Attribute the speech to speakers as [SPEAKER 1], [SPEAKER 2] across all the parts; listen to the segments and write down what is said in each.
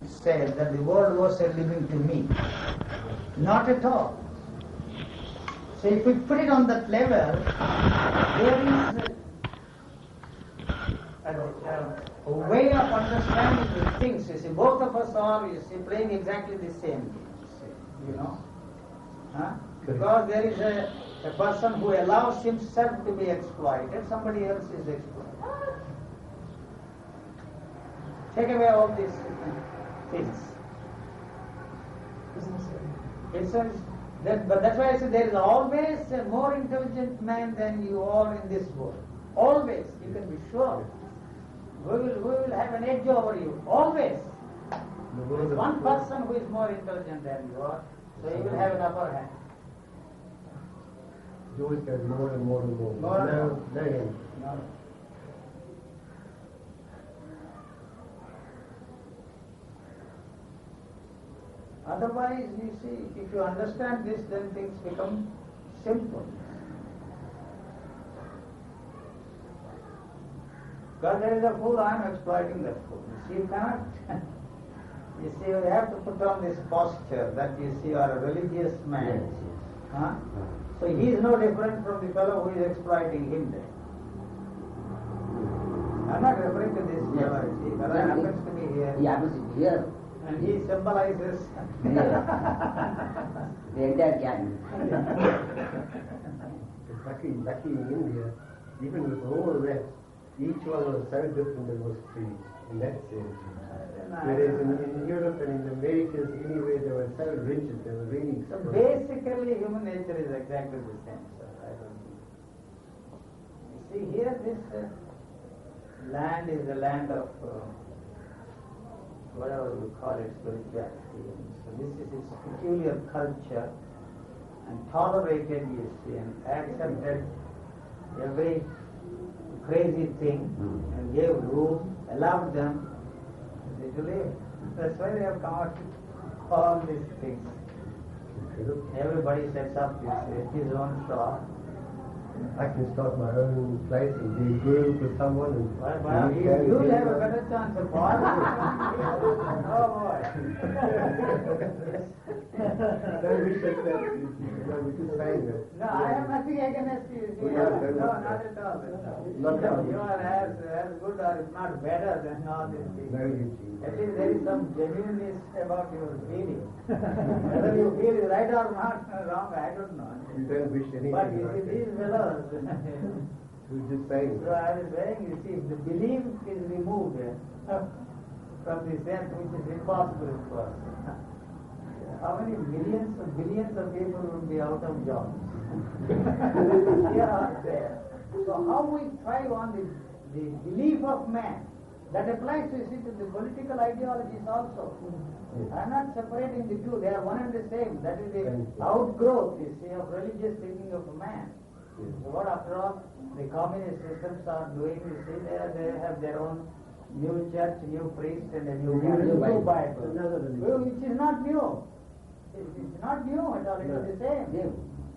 [SPEAKER 1] said that the world was a living to me. Not at all. So if we put it on that level, there is a way of understanding the things. You see, both of us are, playing exactly the same game, you know. Because there is a person who allows himself to be exploited, somebody else is exploited. Take away all these things. But that's why I say there is always a more intelligent man than you are in this world. Always, you can be sure. We will have an edge over you. Always. There is one person who is more intelligent than you are, so you will have an upper hand.
[SPEAKER 2] You always get more and more and more. No end.
[SPEAKER 1] No. Otherwise, you see, if you understand this, then things become simple. Because there is a fool, I am exploiting that fool. You see, you cannot. You see, you have to put on this posture that you see you are a religious man. Huh? So he is no different from the fellow who is exploiting him there. I am not referring to this fellow, you see, but happens to be here.
[SPEAKER 3] He happens to be here.
[SPEAKER 1] And he symbolizes
[SPEAKER 3] the entire gang.
[SPEAKER 2] Lucky in India, even with all the rest, each one was so different and was free in that sense. Whereas in Europe and in Americas, anywhere they were so rigid, they were really...
[SPEAKER 1] So basically human nature is exactly the same, sir. I don't know. You see here this land is the land of whatever we call it, spirituality. So this is its peculiar culture and tolerated, you see, and accepted every crazy thing and gave room, allowed them to live. That's why they have come out with all these things. Everybody sets up his own shop.
[SPEAKER 2] I can start my own place and be a group with someone and...
[SPEAKER 1] Well, you will have a better chance of all. Oh boy.
[SPEAKER 2] Don't wish that, we're just saying that.
[SPEAKER 1] No, I have nothing against you. No, not at all.
[SPEAKER 2] Not at all.
[SPEAKER 1] You are as good or if not better than all these people.
[SPEAKER 2] No, Eugene.
[SPEAKER 1] At least there is some genuineness about your feeling. Whether you feel it right or not wrong, I don't know.
[SPEAKER 2] You don't wish anything
[SPEAKER 1] But you
[SPEAKER 2] like
[SPEAKER 1] see, these fellows.
[SPEAKER 2] We're just saying
[SPEAKER 1] So I was saying, you see, if the belief is removed from the sense which is impossible for us, how many millions of billions of people would be out of jobs? Here or there. So how we thrive on the belief of man, that applies to, you see, to the political ideologies also. I'm not separating the two, they are one and the same. That is the outgrowth, you see, of religious thinking of man. So what after all the communist systems are doing, you see, they have their own new church, new priest and a new Bible. Which is not new. It is not new at all, it is the same.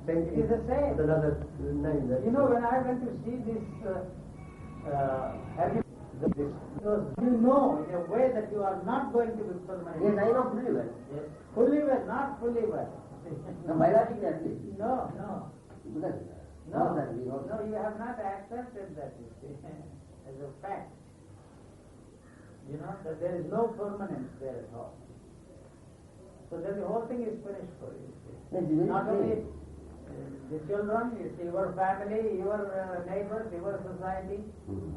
[SPEAKER 1] It is the same.
[SPEAKER 2] Another name.
[SPEAKER 1] You know, when I went to see this, because you know in a way that you are not going to be permanent.
[SPEAKER 3] Yes, I know fully well.
[SPEAKER 1] Yes. Fully well, not fully well.
[SPEAKER 3] No, biologically at least.
[SPEAKER 1] No.
[SPEAKER 3] No,
[SPEAKER 1] you have not accepted that, you see, as a fact. You know, that there is no permanence there at all. So then the whole thing is finished for you, see. Not only the children, you see, your family, your neighbors, your society,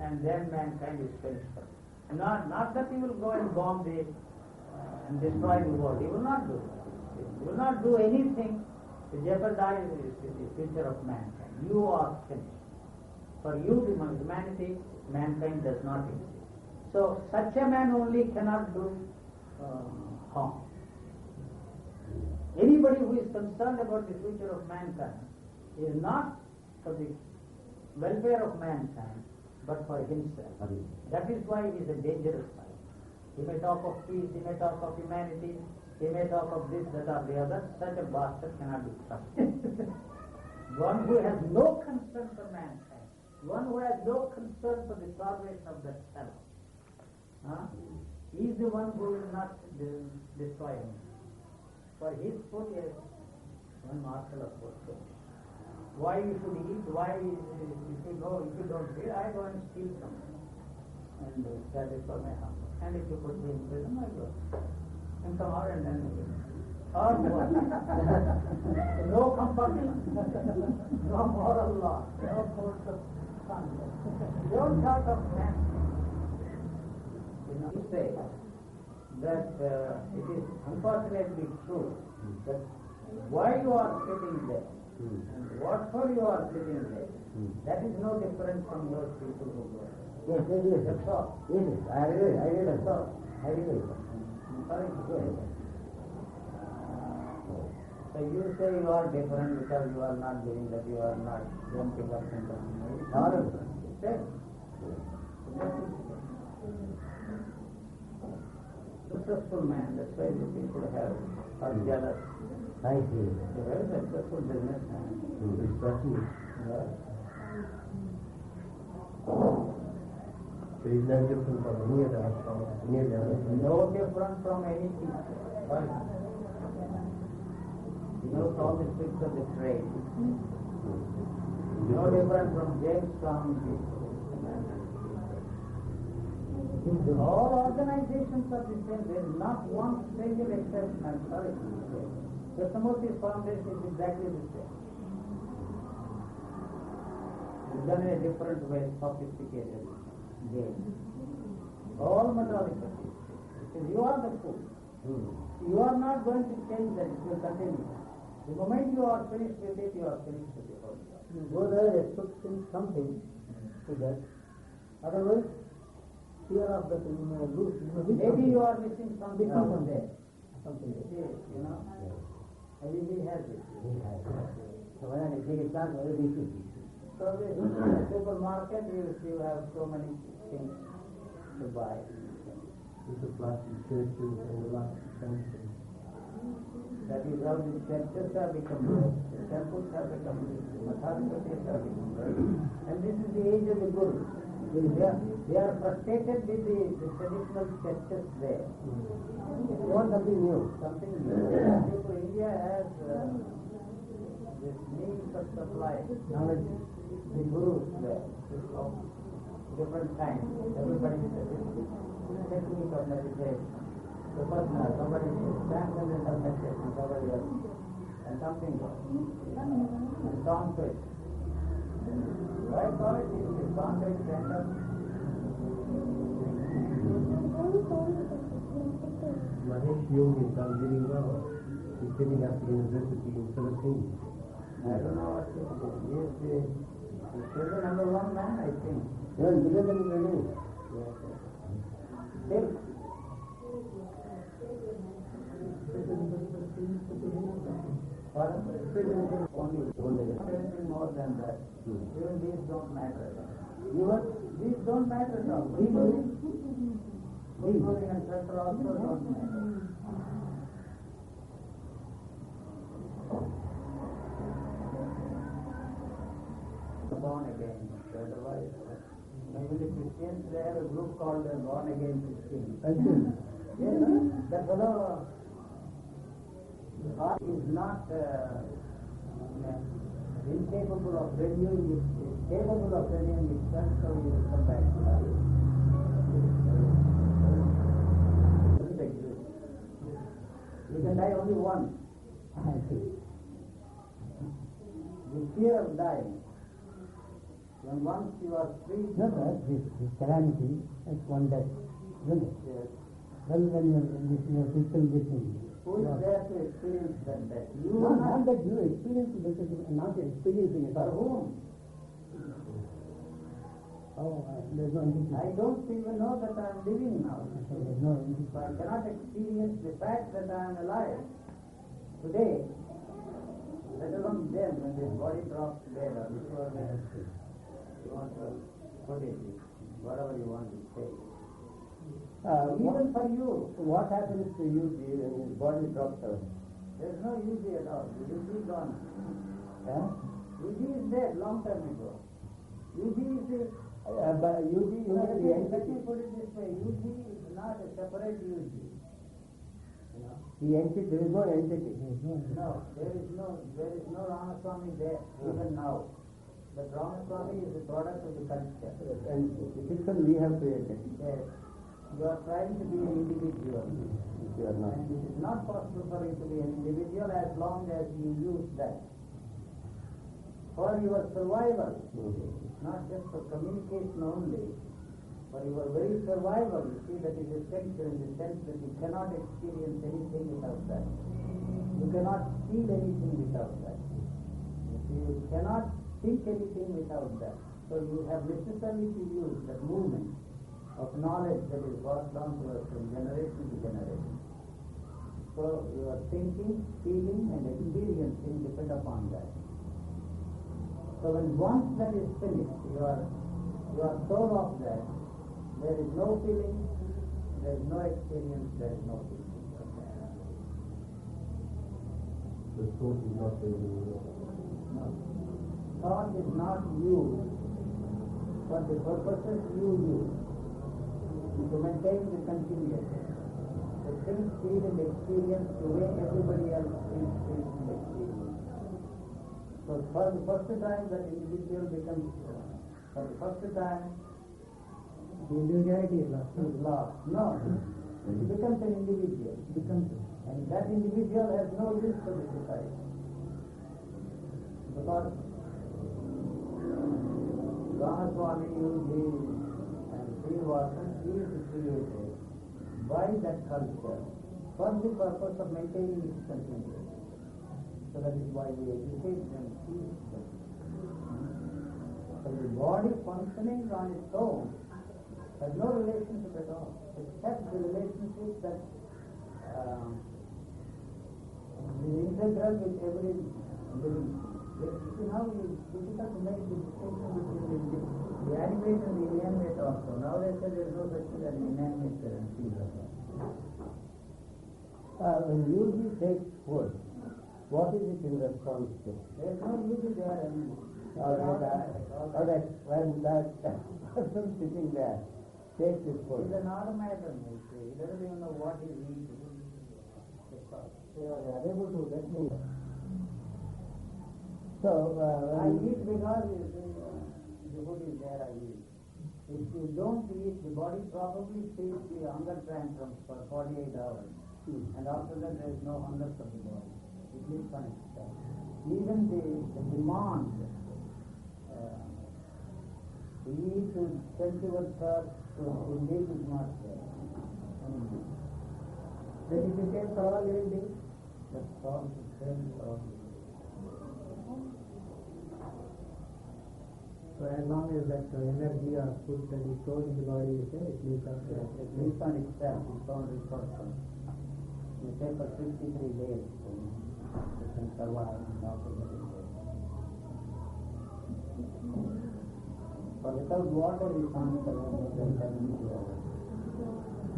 [SPEAKER 1] and then mankind is finished for you. Not that you will go and bomb and destroy the world. You will not do that. You will not do anything to jeopardize the future of mankind. You are finished. For you, the humanity, mankind does not exist. So such a man only cannot do harm. Anybody who is concerned about the future of mankind is not for the welfare of mankind, but for himself. That is why he is a dangerous man. He may talk of peace, he may talk of humanity, he may talk of this, that or the other. Such a bastard cannot be trusted. One who has no concern for mankind, one who has no concern for the salvation of that fellow, he is the one who will not destroy him. For his food is one morsel of food. Why you should eat? Why if you don't eat, I go and steal something. And that is for my hunger. And if you put me in prison, I go. And come out and then or what? No compulsion, no moral law, no force of conduct. Don't talk of man. You say that it is unfortunately true that why you are sitting there and what for you are sitting there, that is no different from those people who go.
[SPEAKER 3] Yes,
[SPEAKER 1] That's all.
[SPEAKER 3] Yes, I agree.
[SPEAKER 1] That's all.
[SPEAKER 3] Correct. Yes.
[SPEAKER 1] So you say you are different because you are not doing that, you are not jumping up and down.
[SPEAKER 3] Honorable.
[SPEAKER 1] Say. Successful man, that's why the people are jealous.
[SPEAKER 3] I see.
[SPEAKER 1] A very successful businessman.
[SPEAKER 3] This person is.
[SPEAKER 2] So he's no different from any other
[SPEAKER 1] No different from any teacher. He knows all the tricks of the trade. No different from James Strong people. All organizations are the same. There is not one single exception. I'm sorry to say. Krishnamurti's foundation is exactly the same. It's done in a different way, sophisticated way. All Madhurika says, you are the fool. You are not going to change that. It will continue. The moment you are finished with it, you are finished with the whole job.
[SPEAKER 4] You go there expecting something to that. Otherwise, fear of that you may lose.
[SPEAKER 1] Maybe you are missing something out there.
[SPEAKER 4] Something there.
[SPEAKER 1] You know, maybe he has it.
[SPEAKER 3] So when I take a chance, whether we should.
[SPEAKER 1] So the supermarket, you have so many things to buy.
[SPEAKER 2] With the plastic churches and the plastic fences.
[SPEAKER 1] That is how the churches have become rich, the temples have become rich, the Matharapatis have become rich. And this is the age of the Guru. They are frustrated with the traditional churches there. They want something new. Something new. Therefore, India has this means of supply, knowledge, the Gurus there, of different kinds. Everybody is a different technique of meditation. The personal, somebody transcendental meditation, somebody else, and something else. And concrete. Why call it the concrete center?
[SPEAKER 2] Mahesh Yogi is done very well. He's sitting at the university in Philippines.
[SPEAKER 1] I don't know what he is. He is the number one man, I think.
[SPEAKER 3] No, bigger than the building.
[SPEAKER 1] Still, only more than that. Even these don't matter. These don't matter at all. Footballing and center also don't matter. Born again. Otherwise, maybe the Christians, they have a group called the Born Again Christians. Yes, that fellow is not incapable of renewing it, is capable of renewing itself, so he will come back to life. Doesn't exist. You can die only once. The fear of dying. When once you are free,
[SPEAKER 4] No, sir, this calamity is one death, isn't it?
[SPEAKER 1] yes.
[SPEAKER 4] Well, when you are physical getting.
[SPEAKER 1] Who is there to experience that death? You
[SPEAKER 4] No,
[SPEAKER 1] are
[SPEAKER 4] not
[SPEAKER 1] not.
[SPEAKER 4] that you experience it, because you are not experiencing it.
[SPEAKER 1] For whom?
[SPEAKER 4] Oh, there's no entity.
[SPEAKER 1] I don't even know that I am living now.
[SPEAKER 4] There's no entity.
[SPEAKER 1] So I cannot experience the fact that I am alive today, let alone then when this body drops dead or before that. You want to put it, whatever you want to say. Even for you,
[SPEAKER 3] What happens to you when his body drops out?
[SPEAKER 1] there is no UG at all. The UG is gone.
[SPEAKER 3] Huh?
[SPEAKER 1] UG is dead long time ago. UG is the
[SPEAKER 3] But you
[SPEAKER 1] let
[SPEAKER 3] the
[SPEAKER 1] me
[SPEAKER 3] entity.
[SPEAKER 1] put it this way. UG is not a separate unity. You know?
[SPEAKER 3] The entity, there is no entity.
[SPEAKER 1] No, there is no Ramaswamy there even now. But Ramaswamy is a product of the culture.
[SPEAKER 3] And the system we have created.
[SPEAKER 1] Yes. You are trying to be an individual.
[SPEAKER 3] You are not.
[SPEAKER 1] And it is not possible for you to be an individual as long as you use that for your survival, not just for communication only. For your very survival, you see, that is essential in the sense that you cannot experience anything without that. You cannot feel anything without that. You see, you cannot think anything without that. So you have necessarily to use that movement of knowledge that is passed down to us from generation to generation. So your thinking, feeling and experiencing depend upon that. So when once that is finished, you are soul of that, there is no feeling, there is no experience, there is no feeling.
[SPEAKER 2] The source is not the
[SPEAKER 1] No. Thought is not used for the purposes you use to maintain the continuity. The think, feel and experience the way everybody else thinks, feels and experiences. So for the first time that individual becomes, for the first time,
[SPEAKER 4] The individuality is lost.
[SPEAKER 1] is lost. No. He becomes an individual. And that individual has no use for the society. Because Ramaswamy, Yuji and Srinivasan is created by that culture for the purpose of maintaining its continuity. So that is why we educate them, teach them. So the body functioning on its own has no relationship at all, except the relationship that is integral with every living. You see how it is difficult to make the distinction between the animate and the inanimate also. Now they say there is no such thing as inanimate things.
[SPEAKER 3] When Yuji takes food, what is it in response to?
[SPEAKER 1] There is no beauty there anymore.
[SPEAKER 3] Alright, when that person sitting there takes his food.
[SPEAKER 1] He's an automaton, you see. He doesn't even know what he's eating.
[SPEAKER 3] They are unable to let me. So,
[SPEAKER 1] I eat because the food is there, I eat. If you don't eat, the body probably feels the hunger tantrums for 48 hours. And after that there is no hunger for the body. It lives on itself. Even the demand to eat to sensual thirst to live is not there.
[SPEAKER 4] That is the same for all living beings.
[SPEAKER 1] That's all the same for all.
[SPEAKER 4] So as long as that energy or food that is stored in the body is there, it lives on itself.
[SPEAKER 1] It lives on itself, its own resources. You say for 53 days, you can survive and after that it goes. For without water you can't survive more than 70 hours.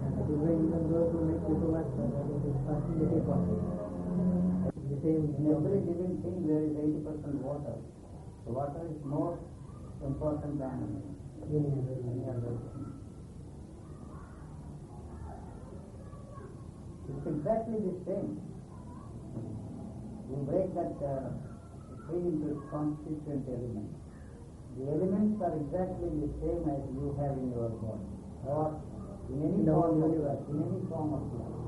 [SPEAKER 4] And that is why even those who make diplomats, that is the facility for the same.
[SPEAKER 1] In every living thing there is 80% water. So water is more important than any other thing. It's exactly the same. You break that tree into its constituent elements. The elements are exactly the same as you have in your body, or in any form of life, in any form of life.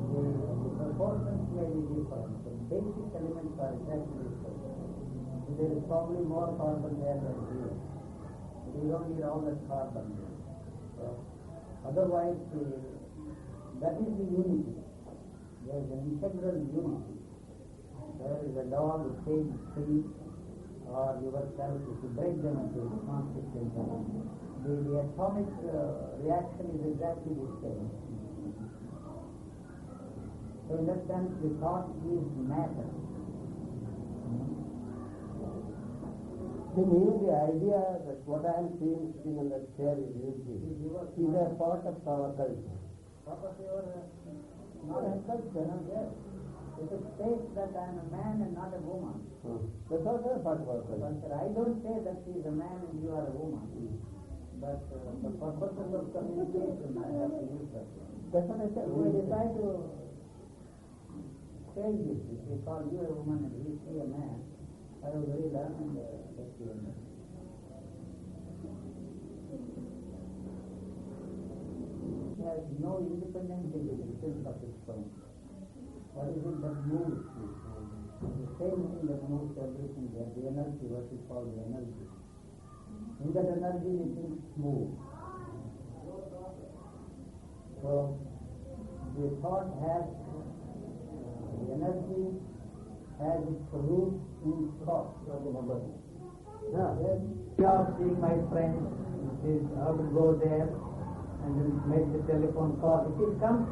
[SPEAKER 1] The proportions may be different, but basic elements are exactly the same. There is probably more carbon there than here. We don't need all that carbon there. So, otherwise, that is the unity. There is an integral unity. There is a dog, a pig, tree, or yourself, if you break them into constituent elements. The atomic reaction is exactly the same. So in that sense, the thought is matter.
[SPEAKER 3] To me, the idea that what I am seeing sitting on that chair is a part of our culture.
[SPEAKER 1] Part of your not culture, yes. It says that I am a man and not a woman.
[SPEAKER 3] That's also a part of our culture.
[SPEAKER 1] But I don't say that she is a man and you are a woman.
[SPEAKER 4] But for purposes of communication, I have to use that.
[SPEAKER 3] That's what I said.
[SPEAKER 4] We decide to change this. If we call you a woman and we see a man, I will very learn and let you know. It has no independent existence of its own. What is it that moves you? The same thing that moves everything there, the energy, what we call the energy. In that energy, the things move. So, the thought has, the energy has its root in thought.
[SPEAKER 1] Yes. Of seeing my friend, is I will go there and then make the telephone call. It comes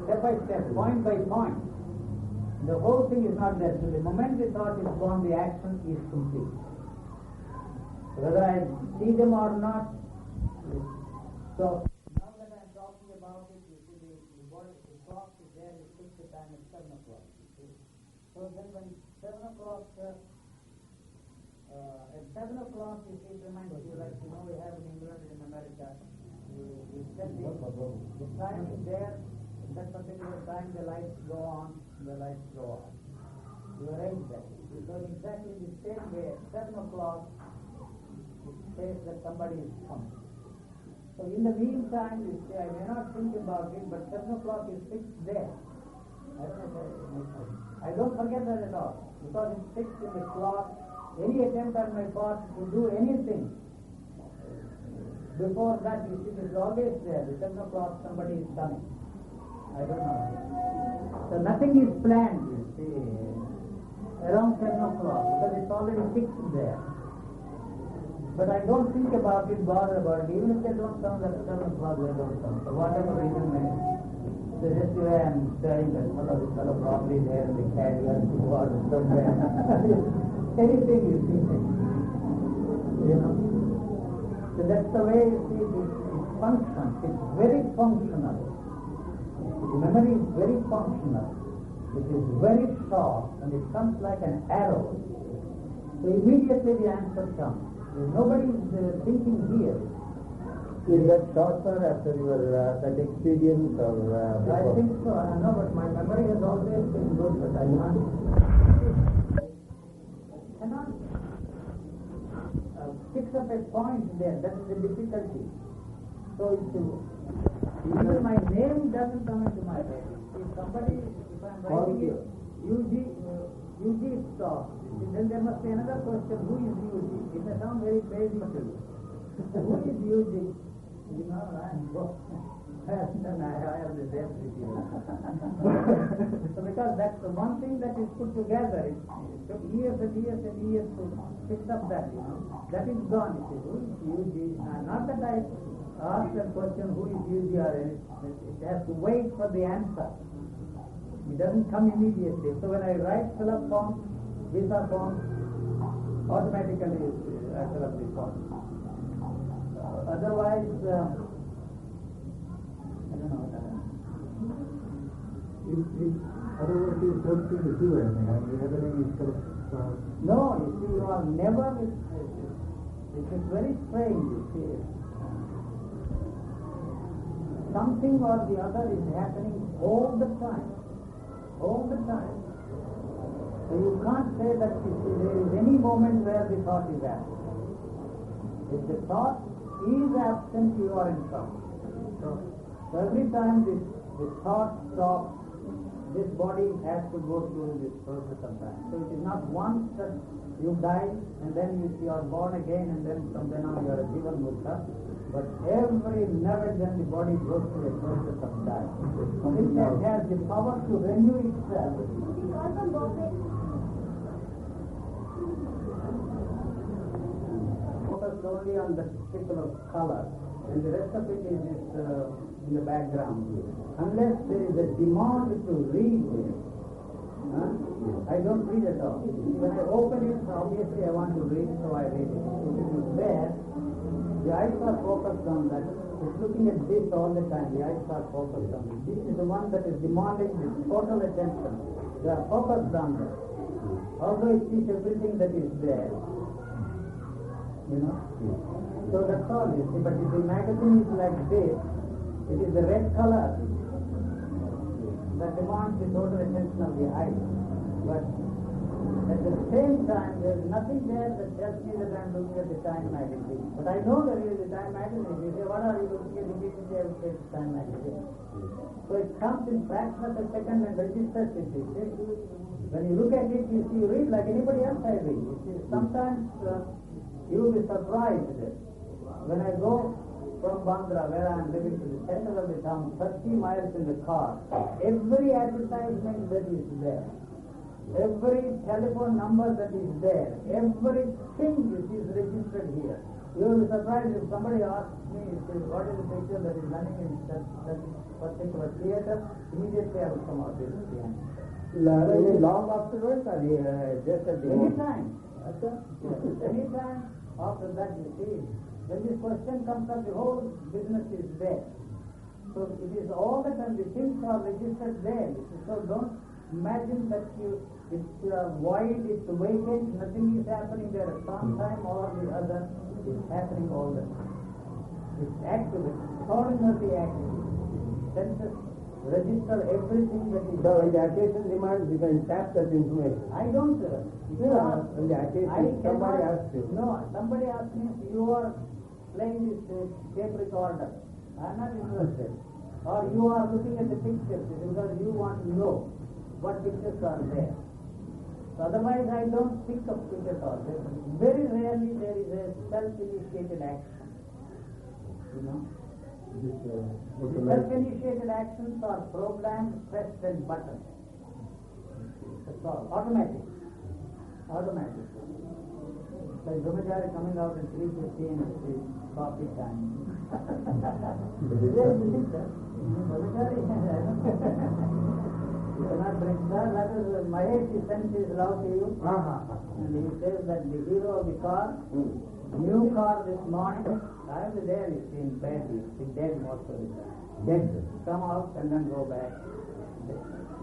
[SPEAKER 1] step by step, point by point. The whole thing is not there. So the moment the thought is gone, the action is complete. Whether I see them or not, so now that I am talking about it, you see the body, the clock is there, you fix the time at 7 o'clock. So then when 7 o'clock, at 7 o'clock, you see, it reminds you, like you know we have in England and in America, you set the time is there, at that particular time the lights go on, the lights go off. You arrange that. Because exactly the same way, at 7 o'clock, it says that somebody is coming. So in the meantime, you say, I may not think about it, but 7 o'clock is fixed there. I don't forget that at all, because it's fixed in the clock. Any attempt on my part to do anything before that, you see, it's always there. At 7 o'clock, somebody is coming. I don't know. So nothing is planned, you see, around 7 o'clock, because it's already fixed there. But I don't think about it, bother about it. Even if they don't come, at 7 o'clock they don't come. For whatever reason, so just the way I'm staring at this fellow probably there in the carrier to go out somewhere. Anything you see, you know. So that's the way you see it functions. It's very functional. The memory is very functional. It is very sharp and it comes like an arrow. So immediately the answer comes. Nobody is thinking here.
[SPEAKER 3] Is that shorter after your that experience or
[SPEAKER 1] I think so. I know, but my memory has always been good, but I cannot fix up a point there. That is the difficulty. So even my name doesn't come into my head. If somebody, if I am writing it, UG stop, then there must be another question, who is UG? It may sound very crazy to you. Who is UG? You know, I am broke. Then I have the same with you. So because that's the one thing that is put together, it took years and years and years to fix up that, you know. That is gone. It is, who is UG? Not that I ask that question, who is UG or anything. It has to wait for the answer. It doesn't come immediately. So when I write fill up form, visa form, automatically I fill up the form. Otherwise, I don't know.
[SPEAKER 4] Otherwise, you don't seem to do anything. I mean, everything is sort of...
[SPEAKER 1] No, you see, you are never... It is very strange, you see. Something or the other is happening all the time. All the time. So you can't say that there is any moment where the thought is absent. If the thought is absent, you are in trouble. So every time the thought stops, this body has to go through this process of time. So it is not once that you die and then you are born again and then from then on you are a Jivan Mukta. But every never then the body goes through a process of time. This has the power to renew itself. Focused only on the particular color, and the rest of it is in the background. Unless there is a demand to read it, I don't read at all. When I open it, obviously I want to read, so I read it. If it is there, the eyes are focused on that. It's looking at this all the time. The eyes are focused on it. This is the one that is demanding the total attention. They are focused on that. Although it sees everything that is there. You know?
[SPEAKER 4] So that's all, you see. But if the magazine is like this, it is the red color that demands the total attention of the eye. But at the same time, there is nothing there that tells me that I am looking at the Time magazine. But I know that it is the Time magazine. You say, what are you looking at? Immediately I will say it's Time magazine. So it comes in fraction of a second and registers it. You see. When you look at it, you see, you read like anybody else I read. You see, sometimes you will be surprised. When I go from Bandra, where I am living, to the center of the town, 30 miles in the car, every advertisement that is there, every telephone number that is there, everything is registered here. You will be surprised if somebody asks me, what is the picture that is running in that particular theatre, immediately I will come out with the answer.
[SPEAKER 3] Any long afterwards or just at the
[SPEAKER 4] Any time. Any time after that, you see, when this question comes up, the whole business is there. So it is all the time, the things are registered there. So don't imagine that it's void, it's vacant, nothing is happening there at some time or the other. It's happening all the time. It's active, it's ordinary active. Senses register everything that is.
[SPEAKER 3] So when the occasion demands, you can tap that information.
[SPEAKER 4] I don't.
[SPEAKER 3] When the occasion, somebody asks you.
[SPEAKER 4] No, somebody asks me, you are playing this tape recorder. I am not interested. Or you are looking at the pictures because you want to know what pictures are there. So otherwise I don't think of pictures or there. Very rarely there is a self-initiated action. You know? Self-initiated actions are programmed, pressed and buttoned. That's all. Automatic. Automatic. Like Brahmachari coming out at 3:15 at the coffee time. Brahmachari, you cannot bring sir, that is Mahesh sends his love to you. And he says that the hero of the car, new car this morning, I was there, you see, in bed, he's dead most of the time. Dead. Come out and then go back.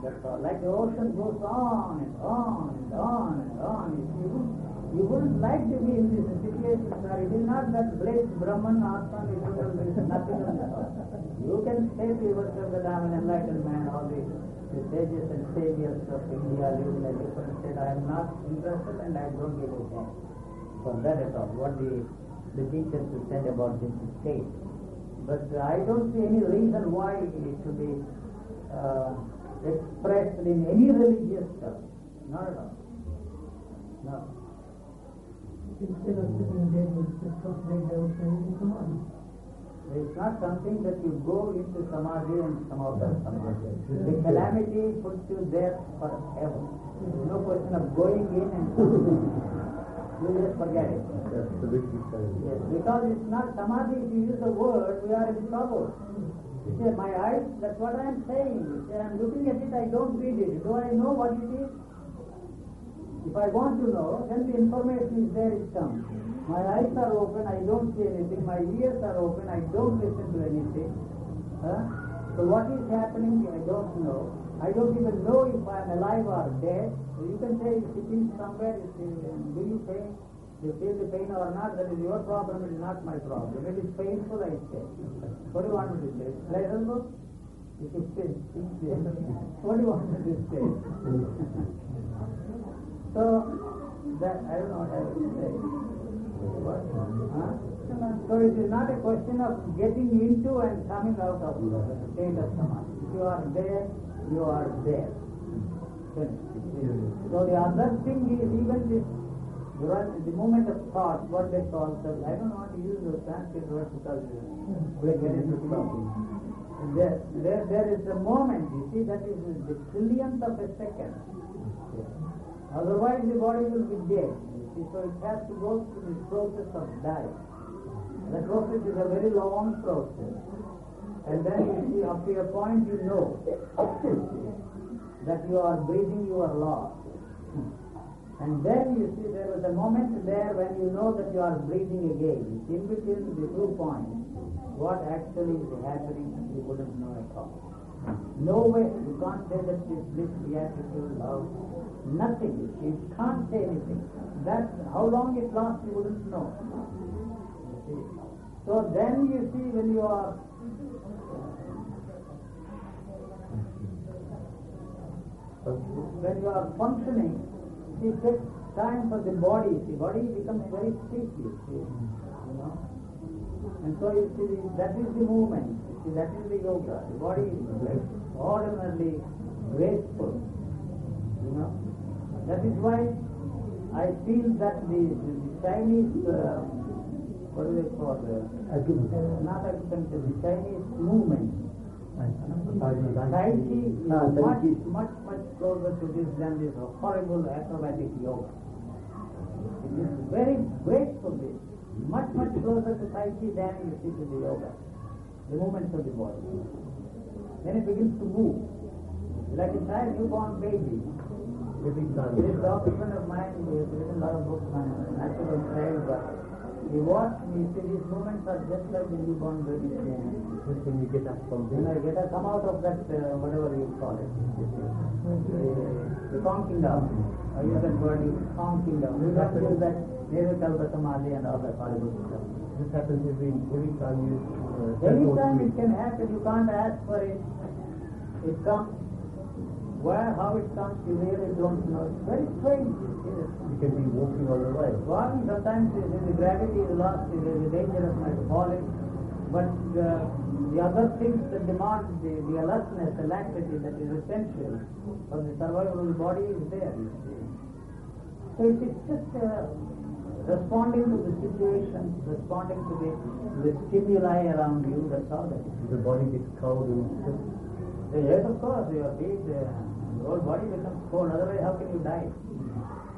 [SPEAKER 4] That's all. Like the ocean goes on and on and on and on. You wouldn't like to be in this situation, sir. It is not that bliss, Brahman, Atman, it is nothing on that. You can say to yourself that I am an enlightened man, all the sages and saviors of India live in a different state. I am not interested and I don't give a damn for that at all. What the teachers said about this state. But I don't see any reason why it should be expressed in any religious term. Not at all. No.
[SPEAKER 5] Instead of sitting there with the prostrate, they would say into samadhi.
[SPEAKER 4] It's not something that you go into samadhi and come out of samadhi. The calamity puts you there forever. No question of going in and you just forget it.
[SPEAKER 3] That's the big difference.
[SPEAKER 4] Yes, because it's not samadhi. If you use the word, we are in trouble. You say, my eyes, that's what I am saying. You say, I am looking at it, I don't read it. Do I know what it is? If I want to know, then the information is there, it comes. My eyes are open, I don't see anything. My ears are open, I don't listen to anything. So what is happening, I don't know. I don't even know if I am alive or dead. So you can say, sitting somewhere, do you pain? You feel the pain or not, that is your problem, it is not my problem. If it is painful, I say. What do you want me to say? Pleasurable? If you say, what do you want me to say? So, that, I don't know what I will say. What? So it is not a question of getting into and coming out of the state of samadhi. If you are there, you are there. So the other thing is even this, the moment of thought, what they call, I don't want to use the Sanskrit word because we get into trouble. There is a moment, you see, that is the trillionth of a second. Otherwise the body will be dead. You see, so it has to go through the process of dying. That process is a very long process. And then you see, up to a point you know that you are breathing, you are lost. And then you see there was a moment there when you know that you are breathing again. It's in between the 2 points. What actually is happening, you wouldn't know at all. No way, you can't say that this bliss, beatitude, love, nothing. You can't say anything. That how long it lasts, you wouldn't know. See. So then you see when you are functioning, it takes time for the body. The body becomes very stiff, you see, you know. And so you see, that is the movement. You see, that is the yoga. The body is ordinarily graceful, you know. That is why I feel that the Chinese, what do they call not acupuncture, the Chinese movement, Tai Chi is much closer to this than this horrible acrobatic yoga. It is very graceful, much closer to Tai Chi than you see to the yoga, the movements of the body. Then it begins to move, like a child, newborn baby. There is a doctor friend of mine who has written a lot of books on natural childbirth. He watched me, see these movements are just like the newborn baby.
[SPEAKER 2] Just when you get up from
[SPEAKER 4] When I get up, come out of that, whatever you call it, the conking down. I use that word, conking down. You don't use that Nevakalpa Samadhi and all that horrible stuff.
[SPEAKER 2] This happens every time you...
[SPEAKER 4] Every time it can happen, you can't ask for it. It comes. Where, how it comes, you really don't know. It's very strange.
[SPEAKER 2] You can be walking on the way.
[SPEAKER 4] Walking, sometimes the gravity is lost, there is a danger of my falling. But the other things that demand the alertness, the laxity that is essential for the survival of the body is there. You see. So it is just responding to the situation, responding to the stimuli around you, that's all that is.
[SPEAKER 2] The body gets cold and stiff.
[SPEAKER 4] Yes, of course, your feet, the whole body becomes cold, otherwise how can you die?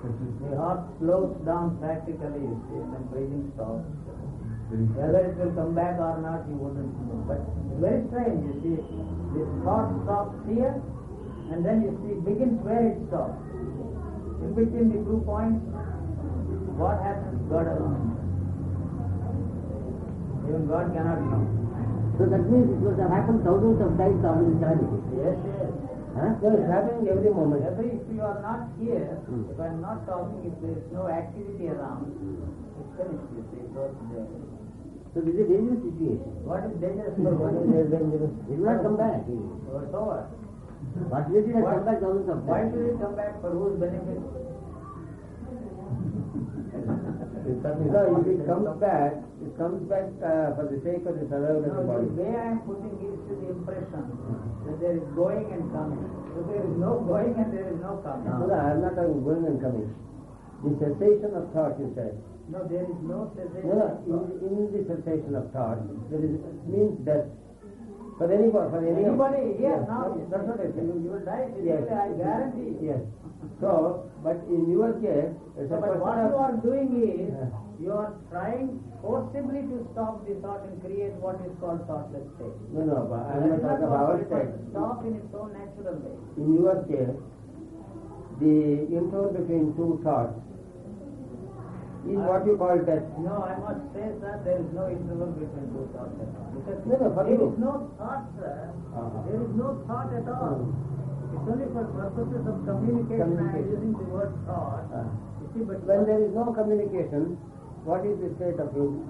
[SPEAKER 4] The heart slows down practically, you see, and then breathing stops. Whether it will come back or not, you wouldn't know. But it's very strange, you see, this thought stops here, and then you see, begins where it stops. In between the 2 points, what happens, God alone. Even God cannot know.
[SPEAKER 3] So that means it must have happened thousands of times on this journey.
[SPEAKER 4] Yes, yes.
[SPEAKER 3] Huh? So it's happening every moment.
[SPEAKER 4] If you are not here, if I am not talking, if there is no activity around, it's finished, you see, it goes there.
[SPEAKER 3] So this is a dangerous situation.
[SPEAKER 4] What is dangerous for one is dangerous?
[SPEAKER 3] It will not come back.
[SPEAKER 4] So it's over.
[SPEAKER 3] Possibility has come back thousands of
[SPEAKER 4] Why
[SPEAKER 3] times.
[SPEAKER 4] should it come back? For whose benefit?
[SPEAKER 3] No, if it comes back for the sake of the survival of the
[SPEAKER 4] No,
[SPEAKER 3] body.
[SPEAKER 4] the way I am putting gives you the impression that there is going and coming. So there is no going and there is no coming.
[SPEAKER 3] No, I am not talking going and coming. The cessation of thought, you said.
[SPEAKER 4] No, there is no cessation.
[SPEAKER 3] No, in the cessation of thought, there is means that for anybody,
[SPEAKER 4] yes,
[SPEAKER 3] yes,
[SPEAKER 4] now,
[SPEAKER 3] that's what I said.
[SPEAKER 4] you will die,
[SPEAKER 3] Yes.
[SPEAKER 4] I guarantee.
[SPEAKER 3] Yes. So, but in your case, as a
[SPEAKER 4] So, but what
[SPEAKER 3] person
[SPEAKER 4] you
[SPEAKER 3] of-
[SPEAKER 4] are doing is,
[SPEAKER 3] Yeah.
[SPEAKER 4] you are trying forcibly to stop the thought and create what is called thoughtless state.
[SPEAKER 3] No, but I am
[SPEAKER 4] That is
[SPEAKER 3] not talking
[SPEAKER 4] what
[SPEAKER 3] about
[SPEAKER 4] it
[SPEAKER 3] our state.
[SPEAKER 4] must stop in its own natural way.
[SPEAKER 3] In your case, the interval between two thoughts is what you call death.
[SPEAKER 4] No, I must say, sir, there is no interval between two thoughts at all. Because
[SPEAKER 3] No, for
[SPEAKER 4] there
[SPEAKER 3] you.
[SPEAKER 4] is no thought, sir.
[SPEAKER 3] Uh-huh.
[SPEAKER 4] There is no thought at all. It's only for purposes of communication I am
[SPEAKER 3] Communication.
[SPEAKER 4] using the word thought.
[SPEAKER 3] Uh,
[SPEAKER 4] You see, but
[SPEAKER 3] When there is no communication, what is the state of you?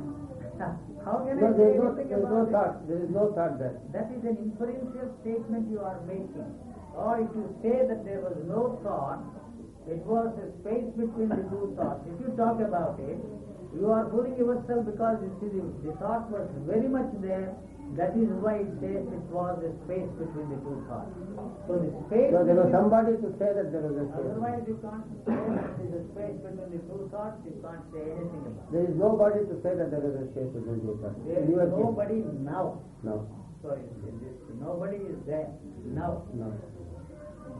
[SPEAKER 4] how can
[SPEAKER 3] No,
[SPEAKER 4] I
[SPEAKER 3] there
[SPEAKER 4] say
[SPEAKER 3] is no,
[SPEAKER 4] anything
[SPEAKER 3] there is no
[SPEAKER 4] about it?
[SPEAKER 3] thought. There is no thought there.
[SPEAKER 4] That is an inferential statement you are making. Or if you say that there was no thought, it was a space between the two thoughts. If you talk about it, you are fooling yourself because you see the thought was very much there. That is why it says it was a space between the two thoughts. So the space
[SPEAKER 3] So there was
[SPEAKER 4] between-
[SPEAKER 3] somebody to say that there was a space.
[SPEAKER 4] Otherwise you can't say that there is a space between the two thoughts, you can't say anything about it.
[SPEAKER 3] There is nobody to say that there is a space between two thoughts.
[SPEAKER 4] There
[SPEAKER 3] In your
[SPEAKER 4] is
[SPEAKER 3] case.
[SPEAKER 4] nobody now.
[SPEAKER 3] No,
[SPEAKER 4] Sorry, nobody is there now.
[SPEAKER 3] no.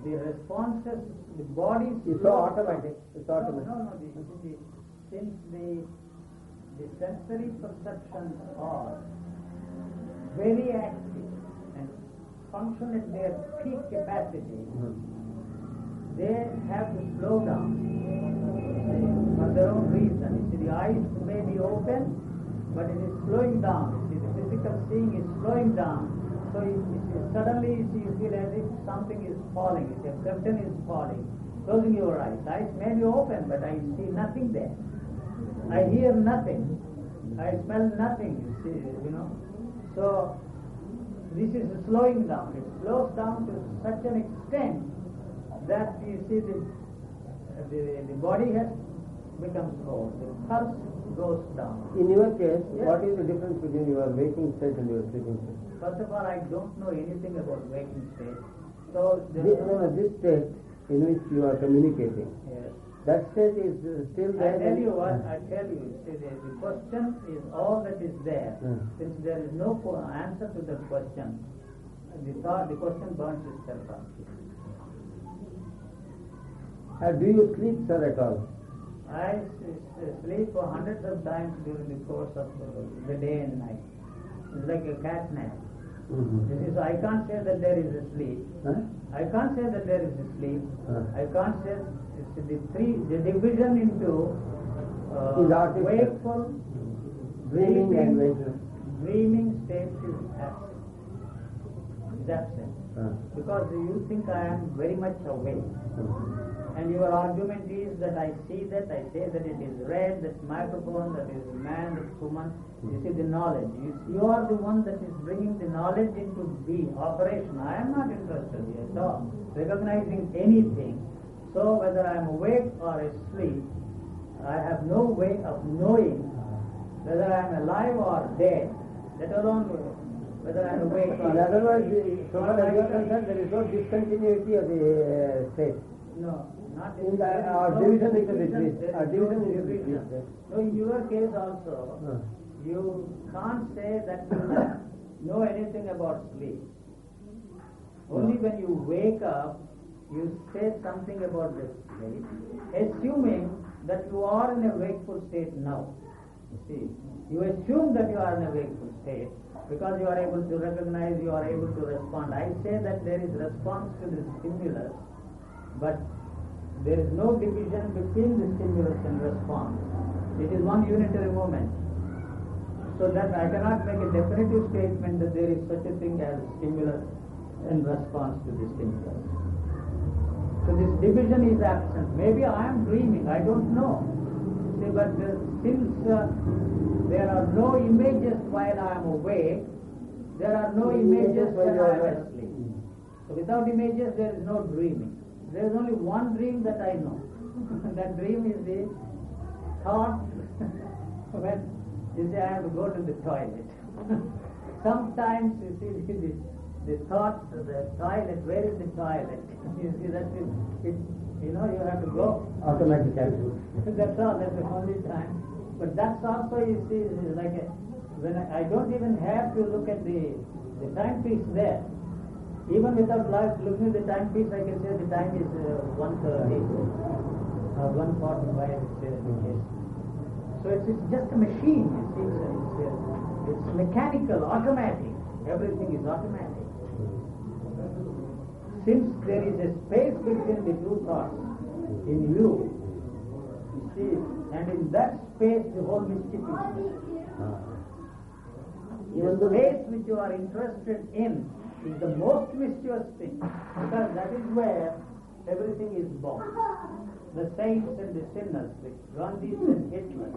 [SPEAKER 4] The responses, the body
[SPEAKER 3] It's so automatic. It's automatic.
[SPEAKER 4] No, since the sensory perceptions are very active and function at their peak capacity, they have to slow down for their own reason. You see, the eyes may be open, but it is slowing down. You see, the physical seeing is slowing down. So suddenly you feel as if something is falling, if a curtain is falling. Closing your eyes. Eyes may be open, but I see nothing there. I hear nothing. I smell nothing, you see, you know. So, this is slowing down. It slows down to such an extent that you see the body has becomes cold. The pulse goes down.
[SPEAKER 3] In your case,
[SPEAKER 4] Yes.
[SPEAKER 3] what is the difference between your waking state and your sleeping state?
[SPEAKER 4] First of all, I don't know anything about waking state. So,
[SPEAKER 3] This state in which you are communicating,
[SPEAKER 4] yes.
[SPEAKER 3] that state is still there.
[SPEAKER 4] I tell you what, see, the question is all that is there. Since there is no answer to the question, the question burns itself up.
[SPEAKER 3] Do you sleep, sir, at all?
[SPEAKER 4] I sleep for hundreds of times during the course of the day and night. It's like a cat nap. This is, I can't say that there is a sleep.
[SPEAKER 3] Huh?
[SPEAKER 4] I can't say that there is a sleep.
[SPEAKER 3] Huh.
[SPEAKER 4] I can't say the division into
[SPEAKER 3] Is artificial.
[SPEAKER 4] wakeful,
[SPEAKER 3] Dreaming and
[SPEAKER 4] sleeping,
[SPEAKER 3] waking.
[SPEAKER 4] dreaming state is absent. Is absent. Because you think I am very much awake. And your argument is that I see that, I say that it is red, that's microphone, that is man, that's woman. You see the knowledge. You are the one that is bringing the knowledge into the operation. I am not interested at all. Recognizing anything. So whether I am awake or asleep, I have no way of knowing whether I am alive or dead. Let alone whether I am awake or
[SPEAKER 3] In other words, so far as you are concerned, there is no discontinuity of the state.
[SPEAKER 4] No, not
[SPEAKER 3] In the-
[SPEAKER 4] there is
[SPEAKER 3] our
[SPEAKER 4] no
[SPEAKER 3] division is a
[SPEAKER 4] division.
[SPEAKER 3] between.
[SPEAKER 4] There is
[SPEAKER 3] Our
[SPEAKER 4] no
[SPEAKER 3] division is a
[SPEAKER 4] division.
[SPEAKER 3] between.
[SPEAKER 4] So in your case also, you can't say that you know anything about sleep. Only when you wake up, you say something about the sleep, assuming that you are in a wakeful state now. You see, you assume that you are in a wakeful state because you are able to recognize, you are able to respond. I say that there is response to the stimulus, but there is no division between the stimulus and response. It is one unitary moment. So that I cannot make a definitive statement that there is such a thing as stimulus and response to the stimulus. So this division is absent. Maybe I am dreaming, I don't know. See, but since there are no images while I am awake, there are no images when I am asleep. So without images there is no dreaming. There is only one dream that I know. That dream is the thought when you say I have to go to the toilet. Sometimes you see the thought, the toilet, where is the toilet? You see that it you know, you have to go.
[SPEAKER 3] Automatically.
[SPEAKER 4] That's all, that's the only time. But that's also, you see, is like when I don't even have to look at the timepiece there. Even without looking at the timepiece, I can say the time is 1:30 or 1:45, So it's just a machine, you see. It's mechanical, automatic. Everything is automatic. Since there is a space between the two thoughts in you see, and in that space the whole mystic is. The space which you are interested in is the most mysterious thing, because that is where everything is born. The saints and the sinners, the Gandhis and Hitler,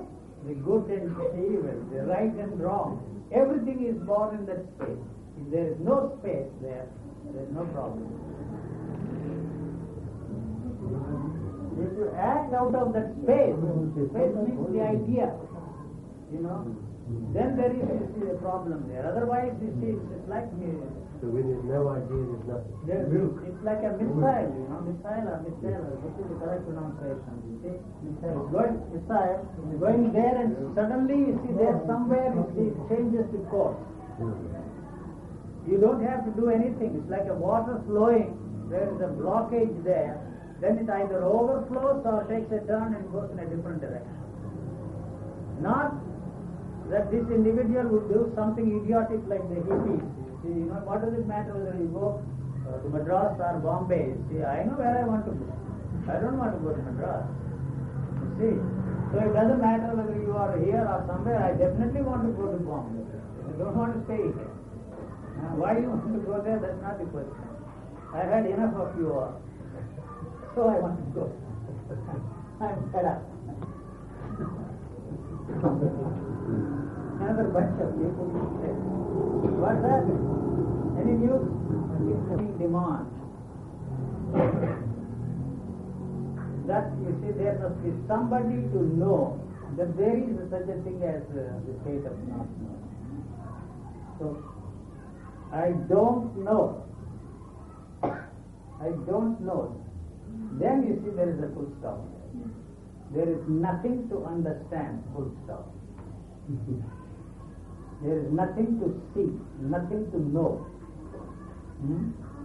[SPEAKER 4] the good and evil, the right and wrong, everything is born in that space. If there is no space there is no problem. If you act out of that space means the idea, you know, then there is, you see, a problem there. Otherwise, you see, it's like
[SPEAKER 2] So when there's no idea, there's nothing.
[SPEAKER 4] it's like a missile, you know, missile, which is the correct pronunciation, you see. Missile, going there and suddenly, you see, there somewhere, you see, it changes the course. You don't have to do anything. It's like a water flowing, there is a blockage there, then it either overflows or takes a turn and goes in a different direction. Not that this individual would do something idiotic like the hippies. See, you know, what does it matter whether you go to Madras or Bombay? See, I know where I want to go. I don't want to go to Madras. You see, so it doesn't matter whether you are here or somewhere. I definitely want to go to Bombay. I don't want to stay here. Why you want to go there? That's not the question. I've had enough of you all. So I want to go. I'm fed up.
[SPEAKER 1] another bunch of people say, what's that? Any news? Demand. That you see, there must be somebody to know that there is such a thing as the state of not knowing. So, I don't know. I don't know. Then you see there is a full stop. There is nothing to understand, full stop. There is nothing to see, nothing to know.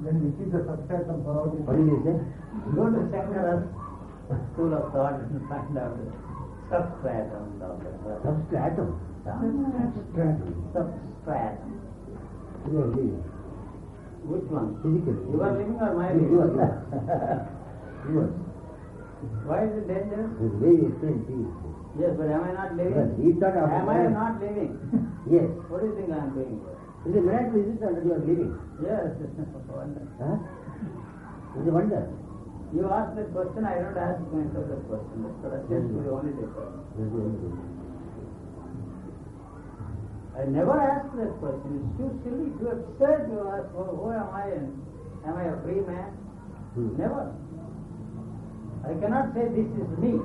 [SPEAKER 5] Then which is the substratum for all this?
[SPEAKER 3] What did you say?
[SPEAKER 1] Go to Shankara's school of thought and find out the substratum of the word.
[SPEAKER 3] Substratum.
[SPEAKER 1] Substratum.
[SPEAKER 3] You are living.
[SPEAKER 1] Which one?
[SPEAKER 3] Physically.
[SPEAKER 1] You are living or my
[SPEAKER 3] You
[SPEAKER 1] living?
[SPEAKER 3] are. You are.
[SPEAKER 1] Why is it dangerous?
[SPEAKER 3] It's very strange thing.
[SPEAKER 1] Yes, but am I not living?
[SPEAKER 3] Well, he thought of
[SPEAKER 1] Am I not living?
[SPEAKER 3] Yes.
[SPEAKER 1] What do you think I am doing?
[SPEAKER 3] It's a miracle, is it, that you are living?
[SPEAKER 1] Yes, wonder.
[SPEAKER 3] Huh? It's a wonder.
[SPEAKER 1] You ask that question, I don't ask myself that question. That's what I said to the only difference.
[SPEAKER 3] That's the only thing.
[SPEAKER 1] I never asked that question. It's too silly, too absurd to ask, who am I and am I a free man? Never. I cannot say this is me.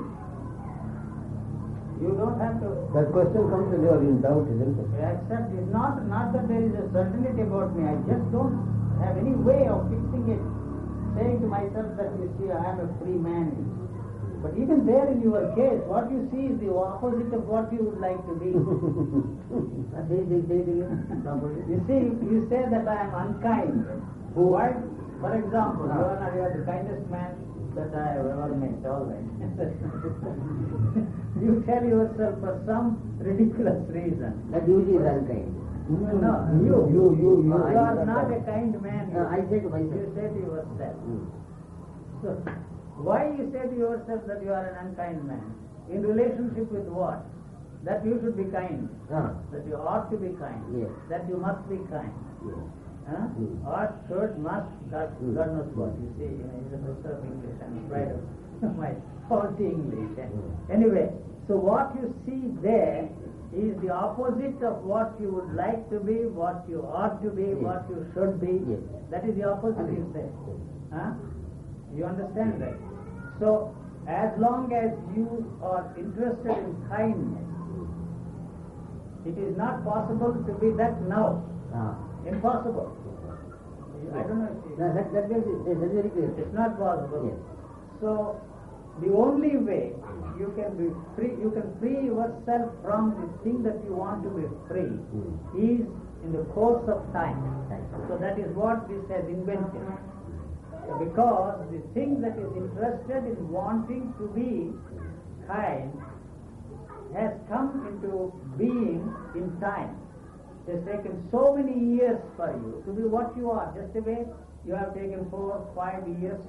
[SPEAKER 1] You don't have to
[SPEAKER 3] That question comes when you are in doubt, isn't it?
[SPEAKER 1] accept. It's not that there is a certainty about me. I just don't have any way of fixing it, saying to myself that you see I am a free man. But even there in your case, what you see is the opposite of what you would like to be. You see, you say that I am unkind. Why? For example, you are the kindest man that I have ever met, all right. You tell yourself for some ridiculous reason.
[SPEAKER 3] That usually is unkind.
[SPEAKER 1] No, you
[SPEAKER 3] I
[SPEAKER 1] are
[SPEAKER 3] did
[SPEAKER 1] not
[SPEAKER 3] that.
[SPEAKER 1] a kind man.
[SPEAKER 3] I say to myself.
[SPEAKER 1] You say to yourself. So, why you say to yourself that you are an unkind man? In relationship with what? That you should be kind. That you ought to be kind.
[SPEAKER 3] Yes.
[SPEAKER 1] That you must be kind.
[SPEAKER 3] Yes.
[SPEAKER 1] Huh? Ought, should, must, God knows what. You see, he's a professor of English. I'm afraid of my faulty English. Anyway, so what you see there is the opposite of what you would like to be, what you ought to be, what you should be.
[SPEAKER 3] Yes.
[SPEAKER 1] That is the opposite, you say. Huh? You understand that? So, as long as you are interested in kindness, it is not possible to be that now. Impossible. I don't know if
[SPEAKER 3] That's very clear.
[SPEAKER 1] it's not possible.
[SPEAKER 3] Yes.
[SPEAKER 1] So, the only way you can be free, you can free yourself from the thing that you want to be free is in the course of time. So that is what this has invented. Because the thing that is interested in wanting to be kind has come into being in time. It has taken so many years for you to be what you are. Just the way you have taken 4 or 5 years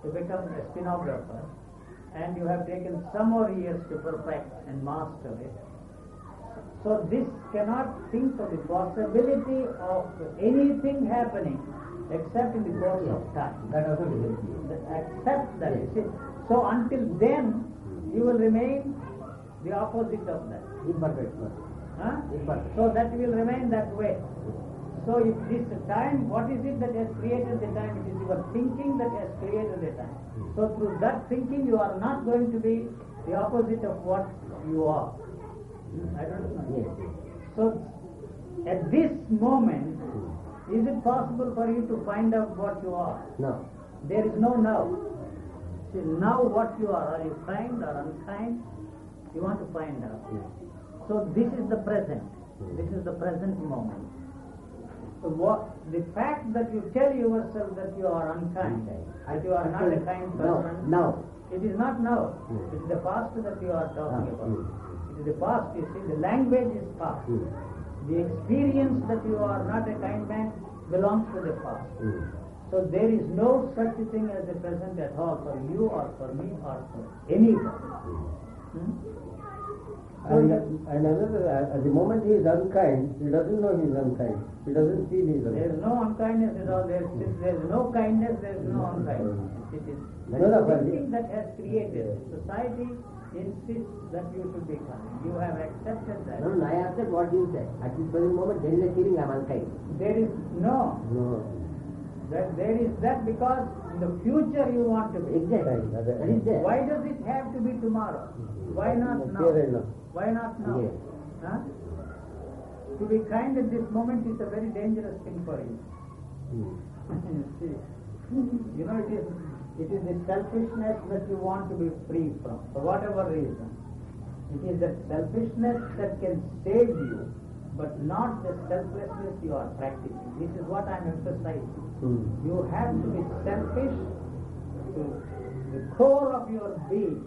[SPEAKER 1] to become a stenographer, and you have taken some more years to perfect and master it. So this cannot think of the possibility of anything happening except in the course of time.
[SPEAKER 3] That also is very clear.
[SPEAKER 1] Accept that. You see. So until then, you will remain the opposite of that.
[SPEAKER 3] Imperfect.
[SPEAKER 1] Huh?
[SPEAKER 3] Imperfect.
[SPEAKER 1] So that will remain that way. So if this time, what is it that has created the time? It is your thinking that has created the time. So through that thinking, you are not going to be the opposite of what you are. I don't know.
[SPEAKER 3] Yes.
[SPEAKER 1] So at this moment, is it possible for you to find out what you are?
[SPEAKER 3] No.
[SPEAKER 1] There is no now. See, now what you are you kind or unkind? You want to find out. So this is the present. This is the present moment. So the fact that you tell yourself that you are unkind, that you are not a kind person,
[SPEAKER 3] Now.
[SPEAKER 1] it is not now. It is the past that you are talking about. It is the past. You see, the language is past. The experience that you are not a kind man belongs to the past. So there is no such a thing as the present at all for you or for me or for anybody.
[SPEAKER 3] And another, at the moment he is unkind, he doesn't know he is unkind. He doesn't feel he is
[SPEAKER 1] There is
[SPEAKER 3] unkind.
[SPEAKER 1] no unkindness at all. There is no kindness, there is no unkindness. It is
[SPEAKER 3] No, no, but
[SPEAKER 1] something that has created. Society insists that you should be kind. You have accepted that.
[SPEAKER 3] No, I accept what you say. At this present moment, there is a feeling I am unkind.
[SPEAKER 1] There is no.
[SPEAKER 3] No.
[SPEAKER 1] That there is that because in the future you want to be.
[SPEAKER 3] Exactly. That is there.
[SPEAKER 1] Why does it have to be tomorrow? Why not now?
[SPEAKER 3] Here and now.
[SPEAKER 1] Why not now?
[SPEAKER 3] Yes.
[SPEAKER 1] Huh? To be kind at this moment is a very dangerous thing for you. You see, you know, it is the selfishness that you want to be free from, for whatever reason. It is that selfishness that can save you, but not the selflessness you are practicing. This is what I am emphasizing. You have to be selfish to the core of your being.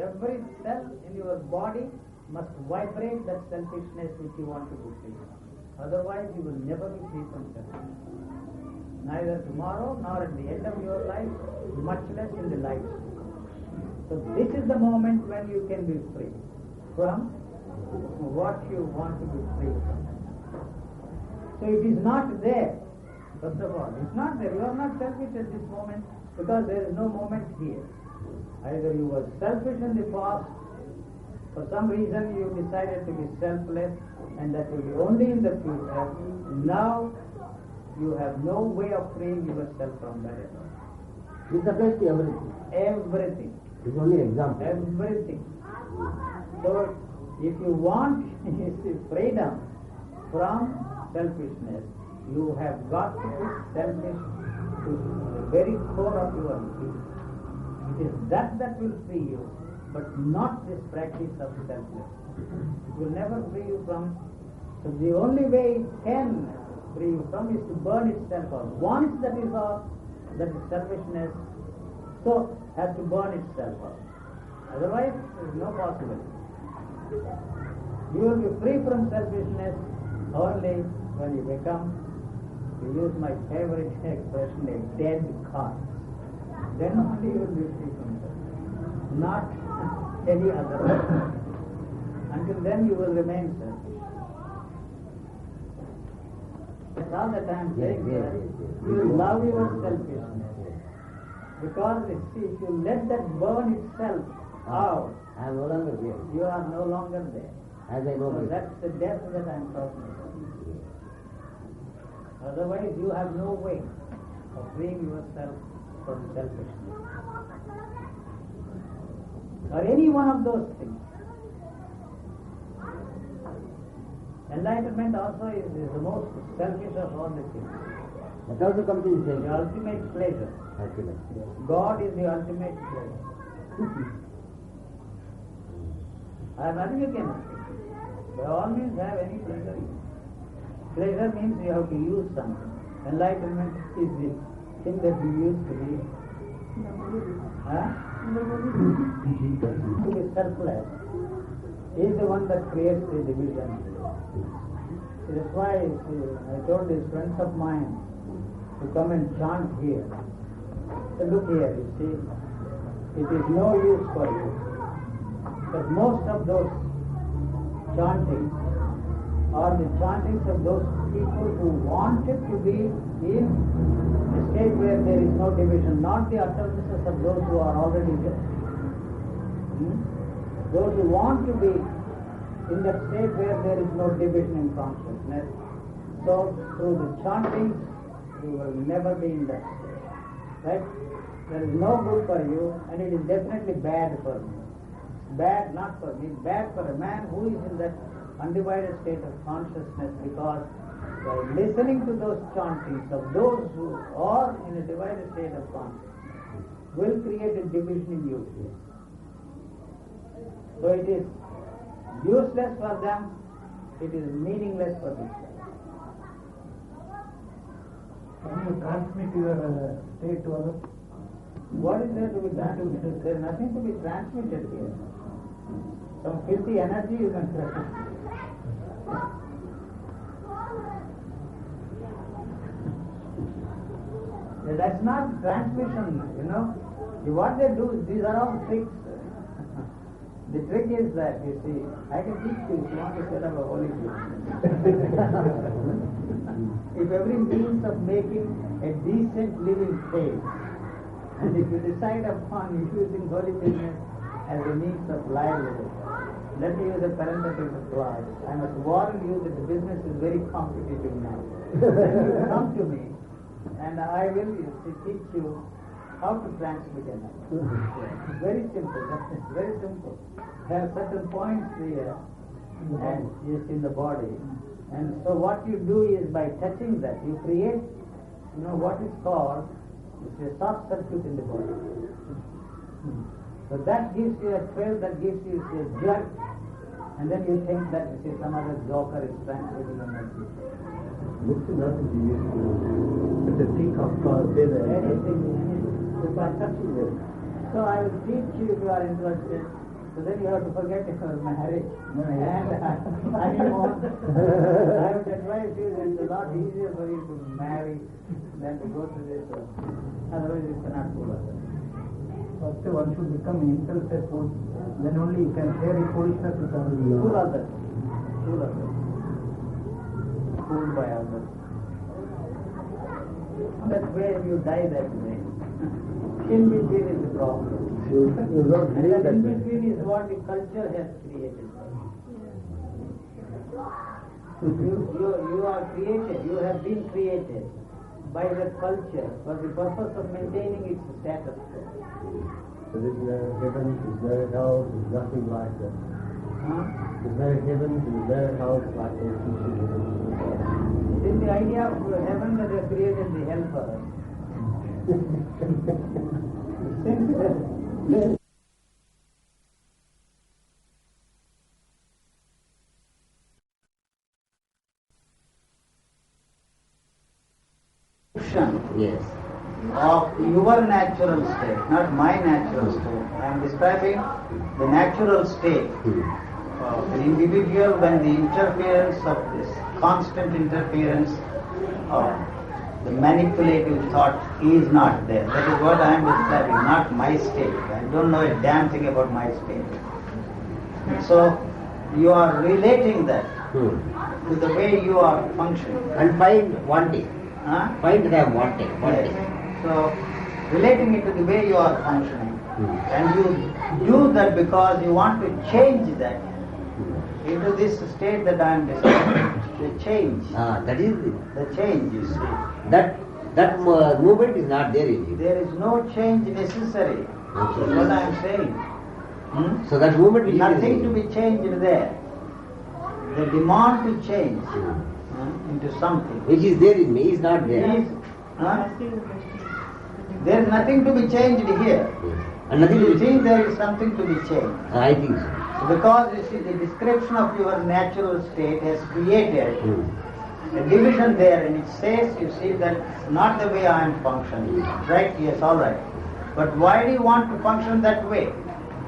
[SPEAKER 1] Every cell in your body must vibrate that selfishness which you want to be free from. Otherwise, you will never be free from selfishness. Neither tomorrow nor at the end of your life, much less in the life. So this is the moment when you can be free from what you want to be free from. So it is not there. First of all, it's not there. You are not selfish at this moment because there is no moment here. Either you were selfish in the past, for some reason you decided to be selfless, and that will be only in the future. Now you have no way of freeing yourself from that at all.
[SPEAKER 3] This applies to everything.
[SPEAKER 1] Everything.
[SPEAKER 3] It's only an example.
[SPEAKER 1] Everything. So if you want freedom from selfishness, you have got to be selfish to the very core of your being. It is that will free you, but not this practice of selflessness. It will never free you from. So the only way it can free you from is to burn itself out. Once that is all, that is selfishness, so has to burn itself out. Otherwise, there is no possibility. You will be free from selfishness only when you become, to use my favorite expression, a dead corpse. Then only you will be free from selfishness, not any other way. Until then you will remain selfish. That's all that I am saying. You love your selfishness. Because if you let that burn itself out,
[SPEAKER 3] I am no longer there.
[SPEAKER 1] you are no longer there.
[SPEAKER 3] As I know
[SPEAKER 1] So
[SPEAKER 3] myself.
[SPEAKER 1] that's the death that I am talking about. Otherwise you have no way of freeing yourself from selfishness. Or any one of those things. Enlightenment also is the most selfish of all the things.
[SPEAKER 3] That also comes in
[SPEAKER 1] The
[SPEAKER 3] self.
[SPEAKER 1] ultimate pleasure.
[SPEAKER 3] Ultimate.
[SPEAKER 1] God is the ultimate pleasure. I have nothing against it. By all means have any pleasure. Pleasure means you have to use something. Enlightenment is the thing that you use to be. To be selfless is the one that creates the division. That's why I told these friends of mine to come and chant here. So look here, you see, it is no use for you. But most of those chantings are the chantings of those people who wanted to be in a state where there is no division, not the utterances of those who are already there. Those who want to be in that state where there is no division in consciousness. So through the chanting, you will never be in that state. Right? There is no good for you, and it is definitely bad for me. Bad not for me, bad for a man who is in that undivided state of consciousness, because by listening to those chantings of those who are in a divided state of consciousness will create a division in you. So it is useless for them, it is meaningless for this.
[SPEAKER 5] Can you transmit your state to others?
[SPEAKER 1] What is there to be transmitted? There is nothing to be transmitted here. Some filthy energy you can transmit. That's not transmission, you know. What they do, these are all tricks. The trick is that, you see, I can teach you if you want to set up a holy If every means of making a decent living fails, and if you decide upon infusing holy business as a means of livelihood. Let me use a parenthetic clause. I must warn you that the business is very competitive now. Then you come to me and I will teach you how to transmit energy. Very simple. That's very simple. There are certain points here and just in the body. And so what you do is by touching that, you create, what is called, it's a short circuit in the body. So that gives you a thrill, that gives you a jerk, and then you think that some other joker is transmitting energy.
[SPEAKER 2] Looks enough to be used to put the peacock claws there.
[SPEAKER 1] Anything. Just by touching it. So I will teach you if you are interested. So then you have to forget your marriage. And honeymoon. I would advise you that it's a lot easier for you to marry than to go to this. Otherwise you cannot pull off.
[SPEAKER 4] First one should become intellectual, then only you can share the foolishness with others.
[SPEAKER 1] Pull others. Pulled by others. That's where you die that way. In between is the problem.
[SPEAKER 2] You don't
[SPEAKER 1] And
[SPEAKER 2] believe
[SPEAKER 1] that in
[SPEAKER 2] that.
[SPEAKER 1] between is what the culture has created. You are created, you have been created by the culture for the purpose of maintaining its status quo.
[SPEAKER 2] So is there a heaven, is there a hell, is nothing like that.
[SPEAKER 1] Huh?
[SPEAKER 2] Is there a heaven, is there a hell like they teach you?
[SPEAKER 1] It is the idea of heaven that has created the hell for us.
[SPEAKER 2] Yes.
[SPEAKER 1] Of your natural state, not my natural state. I am describing the natural state of an individual when the interference of this constant interference of the manipulative thought is not there. That is what I am describing, not my state. I don't know a damn thing about my state. So you are relating that to the way you are functioning.
[SPEAKER 2] And find wanting.
[SPEAKER 1] Huh?
[SPEAKER 2] Find them wanting.
[SPEAKER 1] Yes. So, relating it to the way you are functioning, and you do that because you want to change that into this state that I am describing. The change.
[SPEAKER 2] That is
[SPEAKER 1] The change, you see.
[SPEAKER 2] that movement is not there in you.
[SPEAKER 1] There is no change necessary. That's what I am saying.
[SPEAKER 2] So that movement is
[SPEAKER 1] Nothing to be changed there. The demand to change into something.
[SPEAKER 2] which is there in me is not there.
[SPEAKER 1] Is, there is nothing to be changed here.
[SPEAKER 2] And nothing
[SPEAKER 1] You
[SPEAKER 2] to be
[SPEAKER 1] think there is something to be changed.
[SPEAKER 2] I think so.
[SPEAKER 1] Because you see, the description of your natural state has created a division there, and it says, you see, that's not the way I am functioning. Right? Yes, all right. But why do you want to function that way?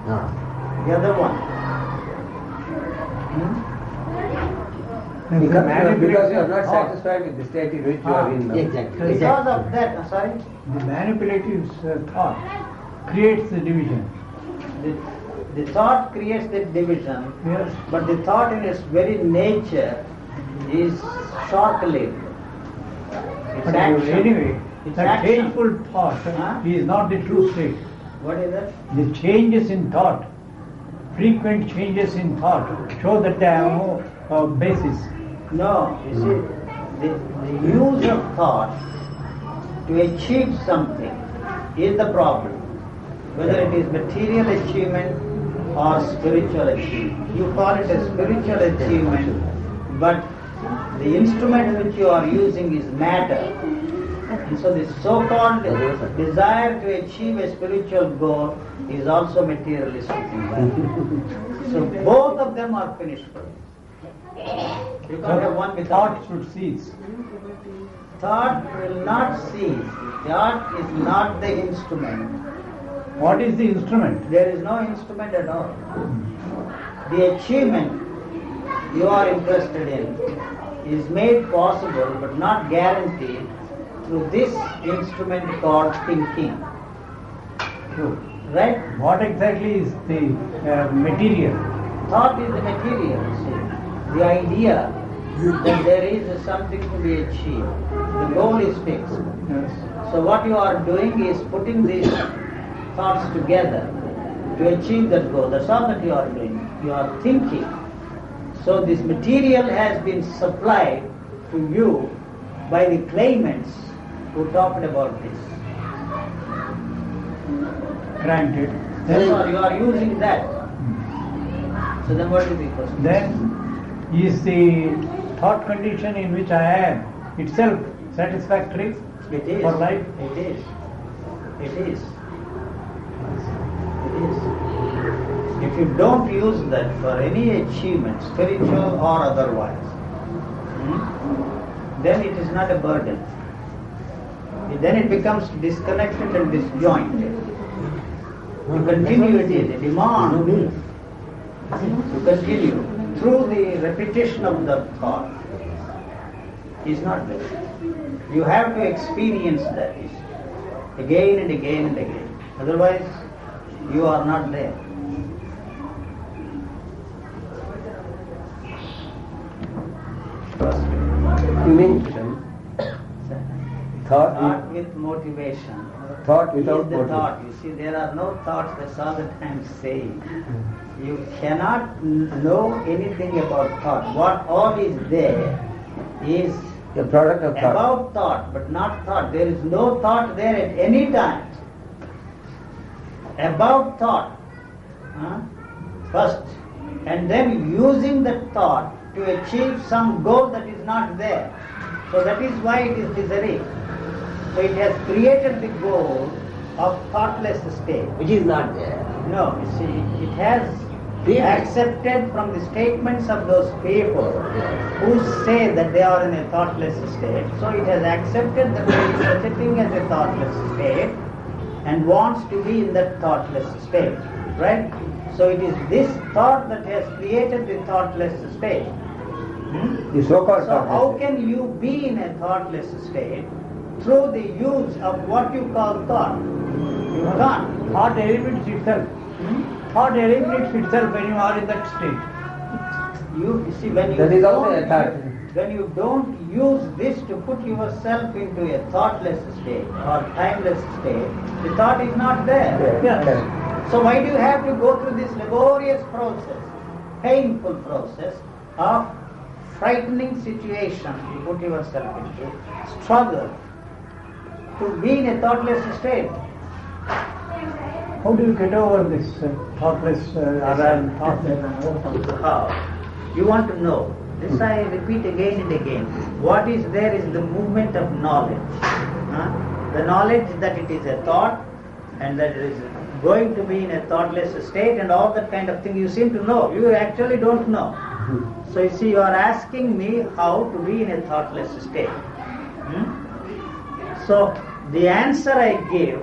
[SPEAKER 1] The other one.
[SPEAKER 6] Because you are not satisfied with the state in which you are in now.
[SPEAKER 2] Exactly.
[SPEAKER 1] Because of that, sorry,
[SPEAKER 4] The manipulative thought creates the division.
[SPEAKER 1] the thought creates the division,
[SPEAKER 4] Yes.
[SPEAKER 1] but the thought in its very nature is short-lived. It's
[SPEAKER 4] But
[SPEAKER 1] action.
[SPEAKER 4] anyway,
[SPEAKER 1] It's
[SPEAKER 4] that
[SPEAKER 1] action.
[SPEAKER 4] changeful thought
[SPEAKER 1] Huh?
[SPEAKER 4] is not the true state.
[SPEAKER 1] What is that?
[SPEAKER 4] The changes in thought, frequent changes in thought, show that they have no basis.
[SPEAKER 1] No, you see, the use of thought to achieve something is the problem. Whether it is material achievement or spiritual achievement. You call it a spiritual achievement, but the instrument which you are using is matter. And so the so-called desire to achieve a spiritual goal is also materialistic in that. So both of them are finished. You can't have one without
[SPEAKER 4] Thought should cease.
[SPEAKER 1] Thought will not cease. Thought is not the instrument.
[SPEAKER 4] What is the instrument?
[SPEAKER 1] There is no instrument at all. The achievement you are interested in is made possible but not guaranteed through this instrument called thinking.
[SPEAKER 4] True.
[SPEAKER 1] Right?
[SPEAKER 4] What exactly is the material?
[SPEAKER 1] Thought is the material, you see. The idea that there is something to be achieved. The goal is fixed.
[SPEAKER 4] Yes.
[SPEAKER 1] So what you are doing is putting these thoughts together
[SPEAKER 4] to achieve that goal. That's all that you are doing. You are thinking. So this material has been supplied to you by the claimants who talked about this.
[SPEAKER 5] Granted.
[SPEAKER 4] That's all, you are using that. So then what is the question?
[SPEAKER 5] Then is the thought condition in which I am itself satisfactory
[SPEAKER 4] It is.
[SPEAKER 5] for life?
[SPEAKER 4] It is. It is. It is. If you don't use that for any achievement, spiritual or otherwise, then it is not a burden. Then it becomes disconnected and disjointed. To continue it is a demand to continue through the repetition of the thought is not there. You have to experience that again and again and again. Otherwise, you are not there.
[SPEAKER 6] You mean thought
[SPEAKER 4] Thought with motivation.
[SPEAKER 6] Thought without
[SPEAKER 4] is the
[SPEAKER 6] motive.
[SPEAKER 4] thought. You see, there are no thoughts. That's all that I am saying. You cannot know anything about thought. What all is there is
[SPEAKER 6] the product of thought.
[SPEAKER 4] about thought, but not thought. There is no thought there at any time. About thought. First. And then using that thought to achieve some goal that is not there. So that is why it is misery. So it has created the goal of thoughtless state.
[SPEAKER 6] Which is not there.
[SPEAKER 4] No, you see, it has accepted from the statements of those people who say that they are in a thoughtless state. So it has accepted that there is such a thing as a thoughtless state and wants to be in that thoughtless state. Right? So it is this thought that has created the thoughtless state.
[SPEAKER 6] The so-called
[SPEAKER 4] So
[SPEAKER 6] thought.
[SPEAKER 4] how can you be in a thoughtless state through the use of what you call thought? You can't.
[SPEAKER 5] Thought eliminates itself. Thought eliminates itself when you are in that state.
[SPEAKER 4] You see, when you
[SPEAKER 6] That is also
[SPEAKER 4] don't-
[SPEAKER 6] a thought.
[SPEAKER 4] when you don't use this to put yourself into a thoughtless state or timeless state, the thought is not there.
[SPEAKER 5] Yes.
[SPEAKER 4] So why do you have to go through this laborious process, painful process of frightening situation you put yourself into, struggle to be in a thoughtless state?
[SPEAKER 5] How do you get over this thoughtless thoughtless?
[SPEAKER 4] How? You want to know. This I repeat again and again. What is there is the movement of knowledge. The knowledge that it is a thought and that it is going to be in a thoughtless state and all that kind of thing you seem to know. You actually don't know. So you see, you are asking me how to be in a thoughtless state. So the answer I give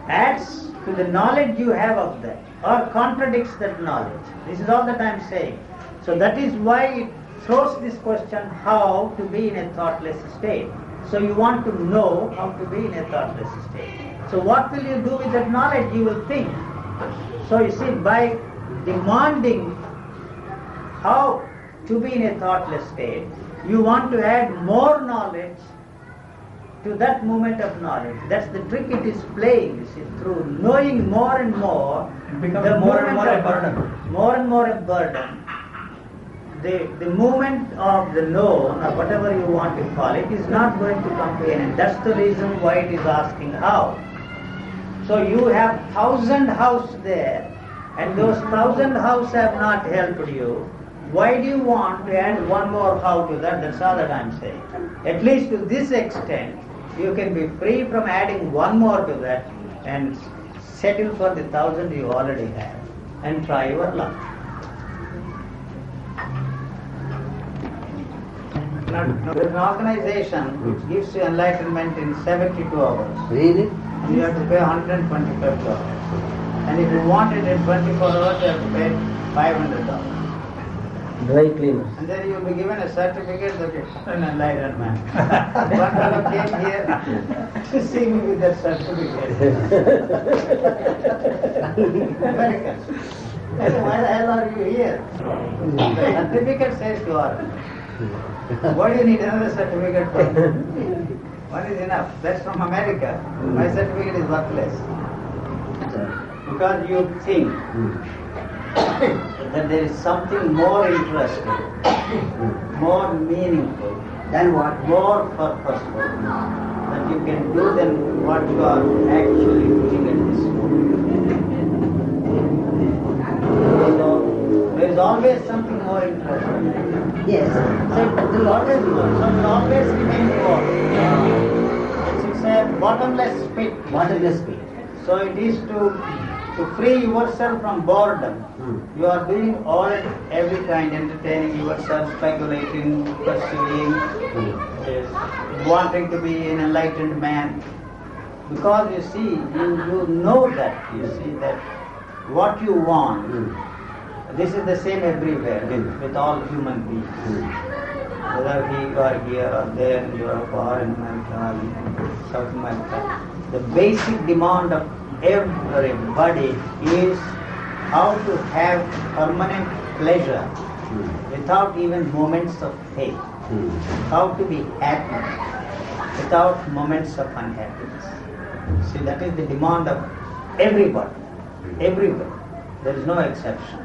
[SPEAKER 4] adds to the knowledge you have of that or contradicts that knowledge. This is all that I am saying. So that is why it throws this question, how to be in a thoughtless state. So you want to know how to be in a thoughtless state. So what will you do with that knowledge? You will think. So you see, by demanding how to be in a thoughtless state, you want to add more knowledge to that moment of knowledge. That's the trick it is playing. You see, through knowing more and more,
[SPEAKER 5] It becomes
[SPEAKER 4] the
[SPEAKER 5] more and
[SPEAKER 4] movement
[SPEAKER 5] more a
[SPEAKER 4] of-
[SPEAKER 5] burden.
[SPEAKER 4] More and more a burden. The movement of the known, or whatever you want to call it, is not going to come to an end. That's the reason why it is asking how. So you have 1,000 houses there, and those 1,000 houses have not helped you. Why do you want to add one more how to that? That's all that I'm saying. At least to this extent, you can be free from adding one more to that and settle for the 1,000 you already have and try your luck. There is an organization which gives you enlightenment in 72 hours.
[SPEAKER 6] Really?
[SPEAKER 4] And you have to pay $125. And if you want it in 24 hours, you have to pay $500.
[SPEAKER 6] Dry cleaners.
[SPEAKER 4] And then you will be given a certificate that you are an enlightened man. One fellow came here to see me with that certificate. Americans. I said, why the hell are you here? The certificate says you are. What do you need another certificate for? One is enough. That's from America. My certificate is worthless.
[SPEAKER 1] Because you think that there is something more interesting, more meaningful,
[SPEAKER 4] Then what?
[SPEAKER 1] more purposeful that you can do than what you are actually doing at this moment. So there is always something more interesting.
[SPEAKER 4] Yes.
[SPEAKER 1] So it will always go. So it will always remain more. It's a bottomless pit.
[SPEAKER 4] Bottomless pit.
[SPEAKER 1] So it is to free yourself from boredom. You are doing all every kind, entertaining yourself, speculating, pursuing, wanting to be an enlightened man. Because you see, you know that, you see that what you want, this is the same everywhere with all human beings. Whether you are here or there, in Europe or in America or in South America, the basic demand of everybody is how to have permanent pleasure without even moments of pain. How to be happy without moments of unhappiness. See, that is the demand of everybody, everywhere. There is no exception.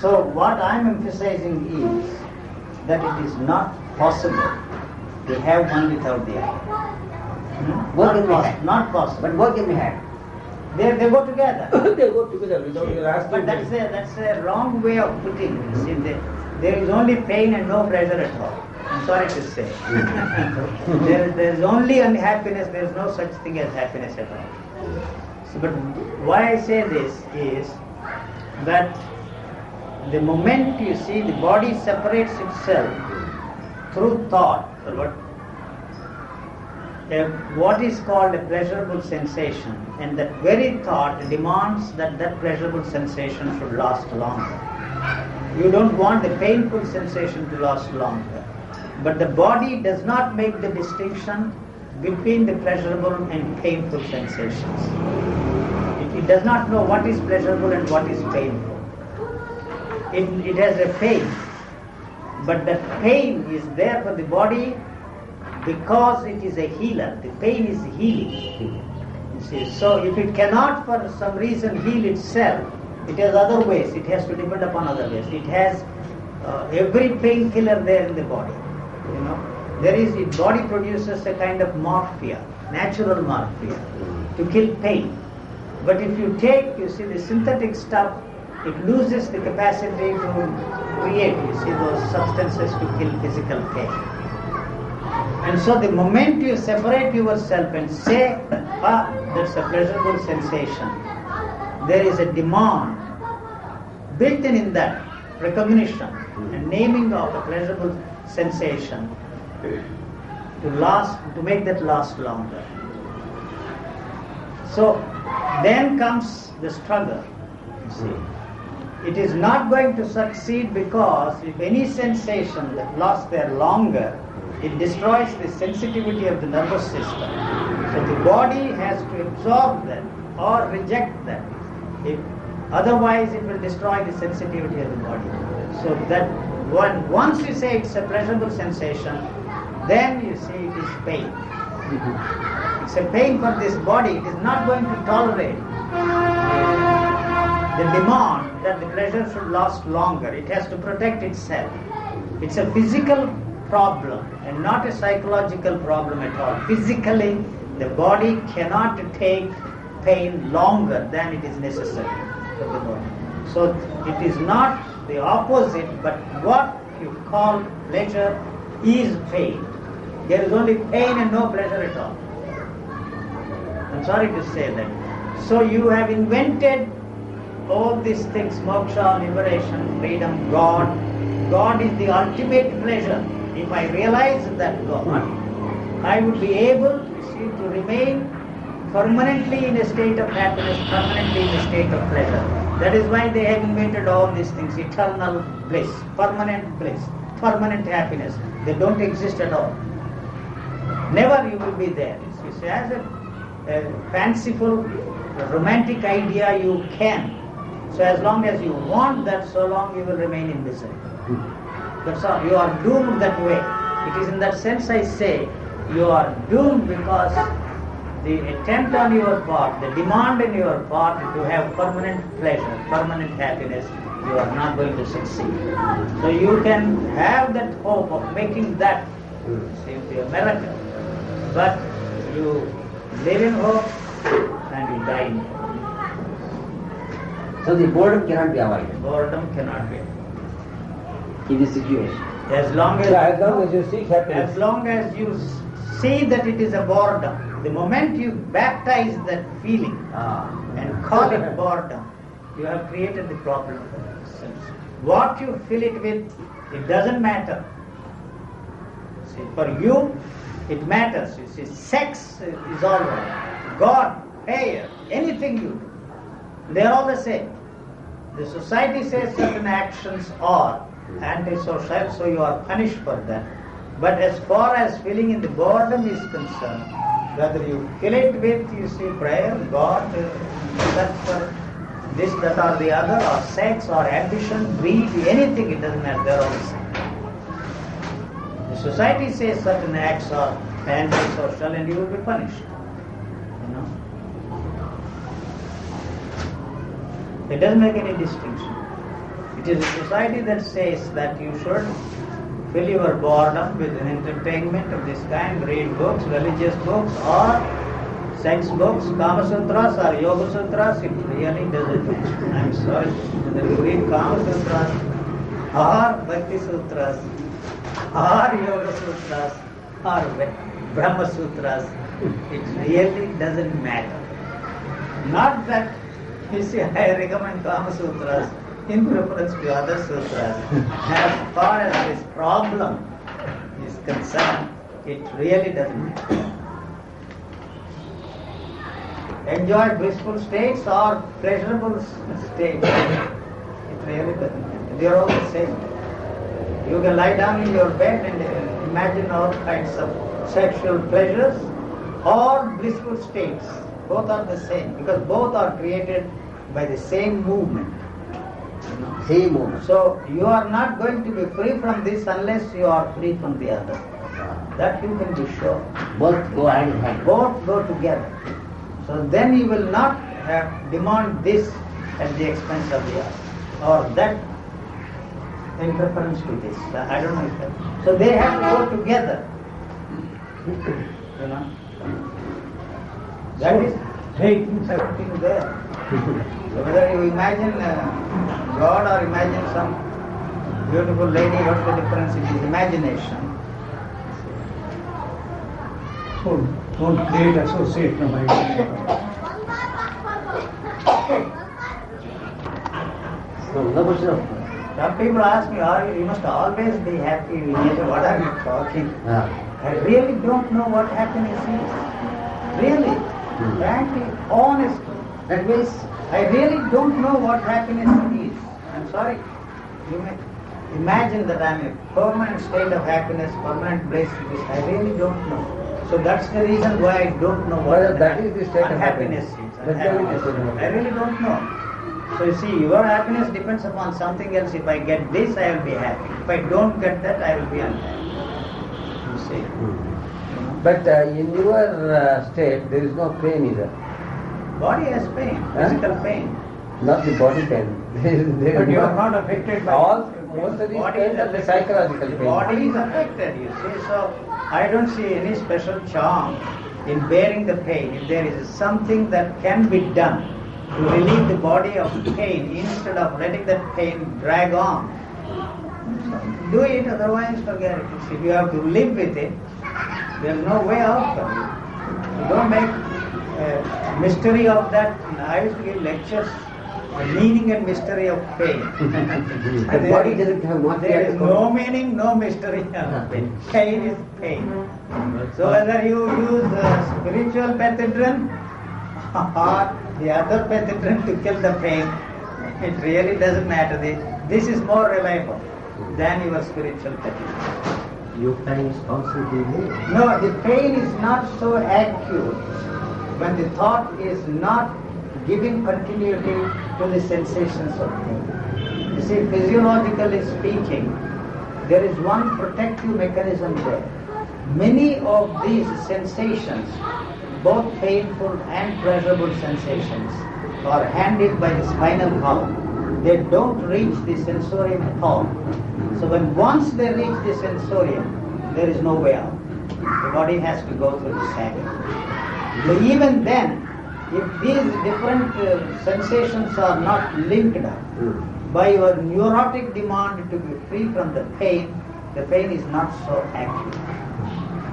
[SPEAKER 1] So what I am emphasizing is that it is not possible to have one without the other.
[SPEAKER 4] Both can be had.
[SPEAKER 1] Not possible.
[SPEAKER 4] But both can be had.
[SPEAKER 1] They go together.
[SPEAKER 6] They go together without your asking.
[SPEAKER 1] But that's a wrong way of putting it. See, there is only pain and no pleasure at all. I'm sorry to say. there is only unhappiness. There is no such thing as happiness at all. So, but why I say this is that the moment you see the body separates itself through thought, what is called a pleasurable sensation, and that very thought demands that pleasurable sensation should last longer. You don't want the painful sensation to last longer. But the body does not make the distinction between the pleasurable and painful sensations. It does not know what is pleasurable and what is painful. It has a pain, but that pain is there for the body because it is a healer. The pain is healing. You see, so if it cannot for some reason heal itself, it has other ways. It has to depend upon other ways. It has every painkiller there in the body. You know, the body produces a kind of morphia, natural morphia, to kill pain. But if you take, you see, the synthetic stuff, it loses the capacity to create, you see, those substances to kill physical pain. And so the moment you separate yourself and say, that's a pleasurable sensation, there is a demand built in that recognition and naming of a pleasurable sensation to make that last longer. So then comes the struggle, you see. It is not going to succeed because if any sensation that lasts there longer, it destroys the sensitivity of the nervous system. So the body has to absorb that or reject that. Otherwise it will destroy the sensitivity of the body. So that once you say it's a pleasurable sensation, then you see it is pain. It's a pain for this body. It is not going to tolerate the demand that the pleasure should last longer. It has to protect itself. It's a physical problem and not a psychological problem at all. Physically, the body cannot take pain longer than it is necessary for the body. So it is not the opposite, but what you call pleasure is pain. There is only pain and no pleasure at all. I'm sorry to say that. So you have invented all these things, moksha, liberation, freedom, God. God is the ultimate pleasure. If I realize that God, I would be able to remain permanently in a state of happiness, permanently in a state of pleasure. That is why they have invented all these things, eternal bliss, permanent happiness. They don't exist at all. Never you will be there. You see, as a fanciful, romantic idea you can. So as long as you want that, so long you will remain in misery. That's all. You are doomed that way. It is in that sense I say, you are doomed because the attempt on your part, the demand in your part to have permanent pleasure, permanent happiness, you are not going to succeed. So you can have that hope of making that seem to be a miracle, but you live in hope and you die in hope.
[SPEAKER 6] So the boredom cannot be avoided
[SPEAKER 1] Boredom cannot be.
[SPEAKER 6] in this situation.
[SPEAKER 1] As long as,
[SPEAKER 6] As long as you seek happiness.
[SPEAKER 1] as long as you see that it is a boredom, the moment you baptize that feeling and call it boredom, you have created the problem for yourself. What you fill it with, it doesn't matter. See, for you, it matters. You see, sex is all right. God, prayer, anything you do, they are all the same. The society says certain actions are antisocial, so you are punished for that. But as far as filling in the boredom is concerned, whether you fill it with, you see, prayer, God, that's this, that or the other, or sex, or ambition, greed, anything, it doesn't matter, they're all the same. The society says certain acts are antisocial and you will be punished. You know? It doesn't make any distinction. It is a society that says that you should fill your boredom with an entertainment of this kind, read books, religious books, or sex books, Kama Sutras or Yoga Sutras. It really doesn't matter. I'm sorry. Whether you read Kama Sutras or Bhakti Sutras or Yoga Sutras or Brahma Sutras, it really doesn't matter. Not that, you see, I recommend Kama Sutras in preference to other sutras. As far as this problem is concerned, it really doesn't matter. Enjoy blissful states or pleasurable states, it really doesn't matter. They are all the same. You can lie down in your bed and imagine all kinds of sexual pleasures or blissful states. Both are the same, because both are created by the same movement.
[SPEAKER 6] Same moment.
[SPEAKER 1] So you are not going to be free from this unless you are free from the other. That you can be sure.
[SPEAKER 6] Both go hand in hand.
[SPEAKER 1] Both go together. So then you will not demand this at the expense of the other, or that in preference to this. I don't know if that. So they have to go together. You know. That is everything there. So whether you imagine God or imagine some beautiful lady, what's the difference? It is imagination.
[SPEAKER 5] So don't create association of ideas.
[SPEAKER 6] So no question of.
[SPEAKER 1] Some people ask me, you must always be happy. What are you talking? I really don't know what happiness is. Really. Frankly, honestly.
[SPEAKER 6] That means
[SPEAKER 1] I really don't know what happiness is. I'm sorry. You may imagine that I'm in a permanent state of happiness, permanent bliss. I really don't know. So that's the reason why I don't know what
[SPEAKER 6] that is the state of
[SPEAKER 1] unhappiness
[SPEAKER 6] happiness.
[SPEAKER 1] is.
[SPEAKER 6] That's the state of happiness.
[SPEAKER 1] I really don't know. So you see, your happiness depends upon something else. If I get this, I will be happy. If I don't get that, I will be unhappy. You see.
[SPEAKER 6] But in your state, there is no pain either.
[SPEAKER 1] Body has pain, physical pain.
[SPEAKER 6] Not the body pain.
[SPEAKER 5] But you are not affected by
[SPEAKER 6] all. Most of these
[SPEAKER 1] Body
[SPEAKER 6] pains
[SPEAKER 1] is
[SPEAKER 6] are the
[SPEAKER 1] affected.
[SPEAKER 6] psychological
[SPEAKER 1] The
[SPEAKER 6] pain.
[SPEAKER 1] body is affected, you see. So I don't see any special charm in bearing the pain. If there is something that can be done to relieve the body of pain instead of letting that pain drag on, do it, otherwise forget it. If you have to live with it, there is no way out for you. You don't make a mystery of that. I used to give lectures, the meaning and mystery of pain.
[SPEAKER 6] The body doesn't have much.
[SPEAKER 1] There is no meaning, no mystery of pain. Pain is pain. So whether you use spiritual pethidrin or the other pethidrin to kill the pain, it really doesn't matter. This is more reliable than your spiritual pethidrin.
[SPEAKER 2] Your pain is constantly there.
[SPEAKER 1] No, the pain is not so acute when the thought is not giving continuity to the sensations of pain. You see, physiologically speaking, there is one protective mechanism there. Many of these sensations both painful and pleasurable sensations are handled by the spinal column. They don't reach the sensorium at all. So when once they reach the sensorium, there is no way out. The body has to go through this agony. But even then, if these different sensations are not linked up by your neurotic demand to be free from the pain is not so active.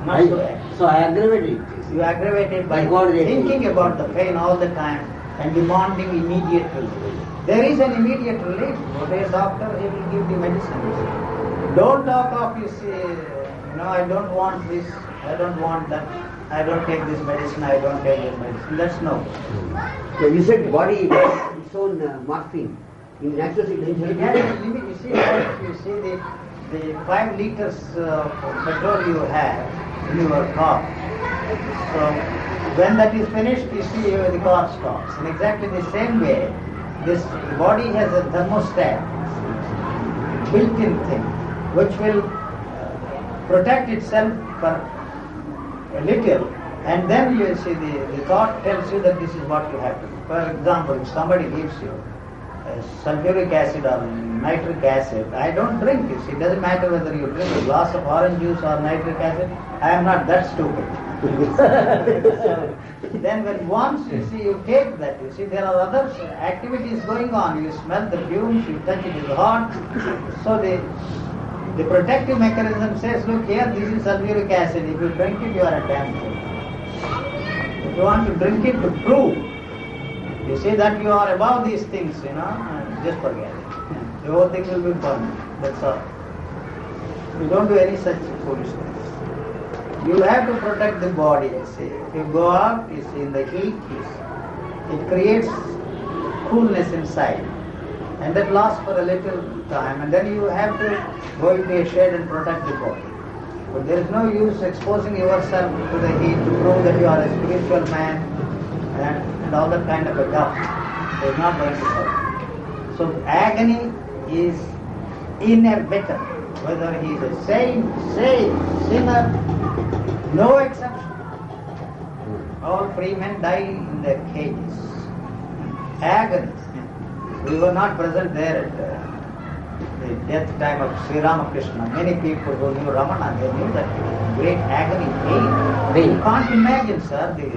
[SPEAKER 1] Not so active.
[SPEAKER 7] So I aggravate it.
[SPEAKER 1] You aggravate it by
[SPEAKER 7] God,
[SPEAKER 1] thinking about the pain all the time and demanding immediate relief. There is an immediate relief. Go to a doctor, he will give the medicine. Don't talk of this, I don't want this, I don't want that, I don't take this medicine, I don't take this medicine. That's no.
[SPEAKER 7] So you said body has its own morphine. In natural state,
[SPEAKER 1] It has a limit. You see the 5 liters of petrol you have in your car. So when that is finished, you see the car stops. In exactly the same way, this body has a thermostat, built-in thing, which will protect itself for a little, and then you see the thought tells you that this is what you have to do. For example, if somebody gives you sulfuric acid or nitric acid, I don't drink it. It doesn't matter whether you drink a glass of orange juice or nitric acid. I am not that stupid. So, then when once you take that, there are other activities going on. You smell the fumes, you touch it is hot. So the protective mechanism says, look here, this is sulfuric acid. If you drink it, you are a damn fool. If you want to drink it to prove, you say that you are above these things, just forget it. The whole thing will be burned. That's all. You don't do any such foolishness. You have to protect the body, If you go out, in the heat, it creates coolness inside. And that lasts for a little time. And then you have to go into a shade and protect the body. But there is no use exposing yourself to the heat to prove that you are a spiritual man and all that kind of a stuff. It's not going to help. So agony is inevitable. Whether he is a saint, sinner, no exception. All free men die in their cages. Agony. We were not present there at the death time of Sri Ramakrishna. Many people who knew Ramana, they knew that great agony, pain. You can't imagine, sir, the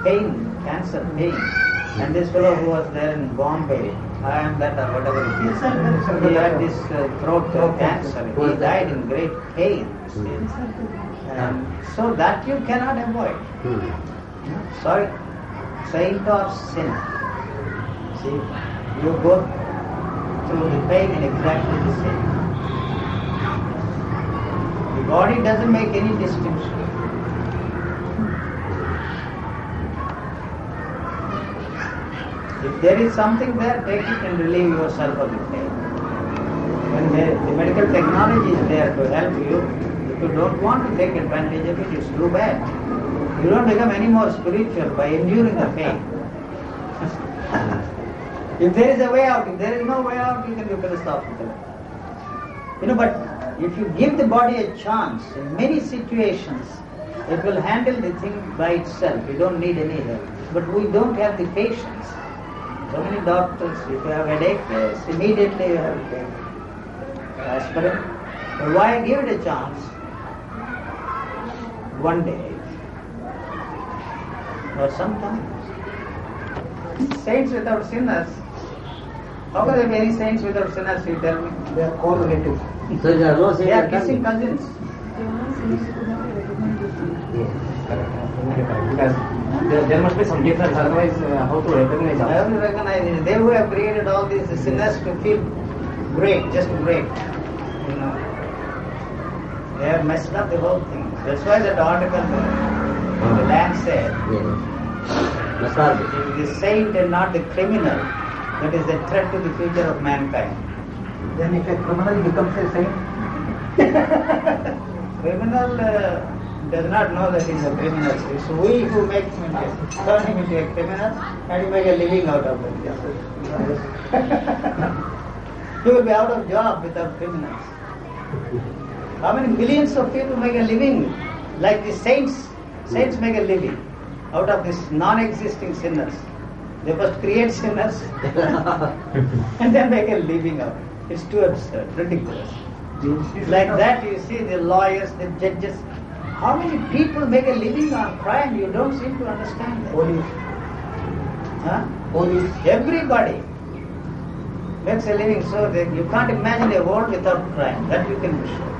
[SPEAKER 1] pain, cancer pain. And this fellow who was there in Bombay, I am that or whatever it is, he had this throat cancer. He died in great pain. And so that you cannot avoid. Sorry, saint or sinner. See, you go through the pain in exactly the same. The body doesn't make any distinction. If there is something there, take it and relieve yourself of the pain. When the medical technology is there to help you, if you don't want to take advantage of it, it's too bad. You don't become any more spiritual by enduring the pain. If there is a way out, if there is no way out, you can stop it. But if you give the body a chance, in many situations, it will handle the thing by itself. You don't need any help. But we don't have the patience. So many doctors, if you have headache, yes, immediately you have to take aspirin. But why give it a chance? One day, or sometimes. Saints without sinners. How can there be any saints without sinners, you tell me?
[SPEAKER 7] They are co-relatives. So there are no saints.
[SPEAKER 1] They are kissing cousins.
[SPEAKER 8] Because there must be some difference, otherwise how to recognize
[SPEAKER 1] I have
[SPEAKER 8] us?
[SPEAKER 1] to recognize it. They who have created all these sinners to feel great, just great. They have messed up the whole thing. That's why that article in the land said, if the saint and not the criminal, that is the threat to the future of mankind.
[SPEAKER 8] Then if a criminal becomes a saint?
[SPEAKER 1] Criminal does not know that he is a criminal. It's we who make him turn him into a criminal and he make a living out of it. He will be out of job without criminals. How many millions of people make a living like the saints? Saints make a living. out of these non-existing sinners. They first create sinners and then make a living out. It's too absurd, ridiculous. Like that you see the lawyers, the judges. How many people make a living on crime? You don't seem to understand that.
[SPEAKER 4] Police.
[SPEAKER 1] Huh?
[SPEAKER 4] Police.
[SPEAKER 1] Everybody makes a living, so that you can't imagine a world without crime. That you can be sure.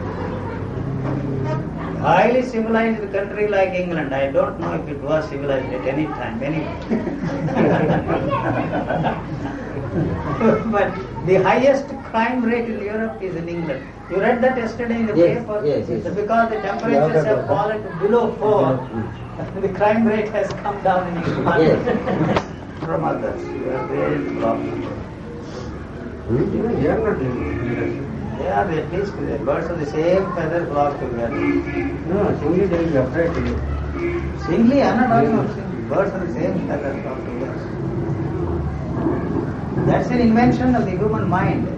[SPEAKER 1] Highly civilized country like England, I don't know if it was civilized at any time, but the highest crime rate in Europe is in England. You read that yesterday in the paper?
[SPEAKER 6] Yes.
[SPEAKER 1] That because the temperatures have fallen to below 4, the crime rate has come down in England.
[SPEAKER 6] Yes.
[SPEAKER 1] From others. You are very problem.
[SPEAKER 2] They are not in
[SPEAKER 1] They are at least the birds of the same feather flock together.
[SPEAKER 2] No, singly they will be afraid to you.
[SPEAKER 1] Singly, I am not talking of singly. Birds of the same feather flock together. That's an invention of the human mind.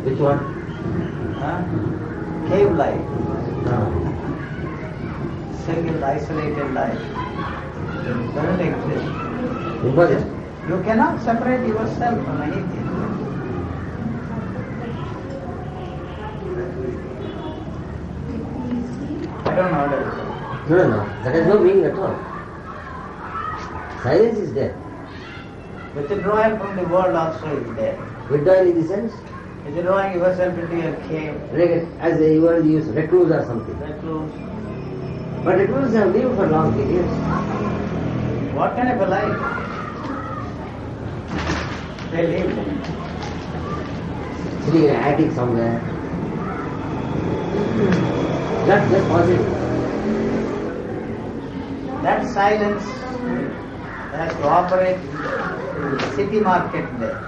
[SPEAKER 6] Which one?
[SPEAKER 1] Cave life. Single, isolated life. Doesn't exist.
[SPEAKER 6] Impossible.
[SPEAKER 1] You cannot separate yourself from anything. I don't know how to explain.
[SPEAKER 6] No. That has no meaning at all. Silence is there.
[SPEAKER 1] Withdrawal from the world also is there.
[SPEAKER 6] Withdrawal in the sense?
[SPEAKER 1] Withdrawing yourself into a cave.
[SPEAKER 6] Like as the world use recluse or something.
[SPEAKER 1] Recluse.
[SPEAKER 6] But recluse have lived for long periods.
[SPEAKER 1] What kind of a life? They live.
[SPEAKER 6] Sitting in an attic somewhere. That's just possible.
[SPEAKER 1] That silence has to operate in the city market there.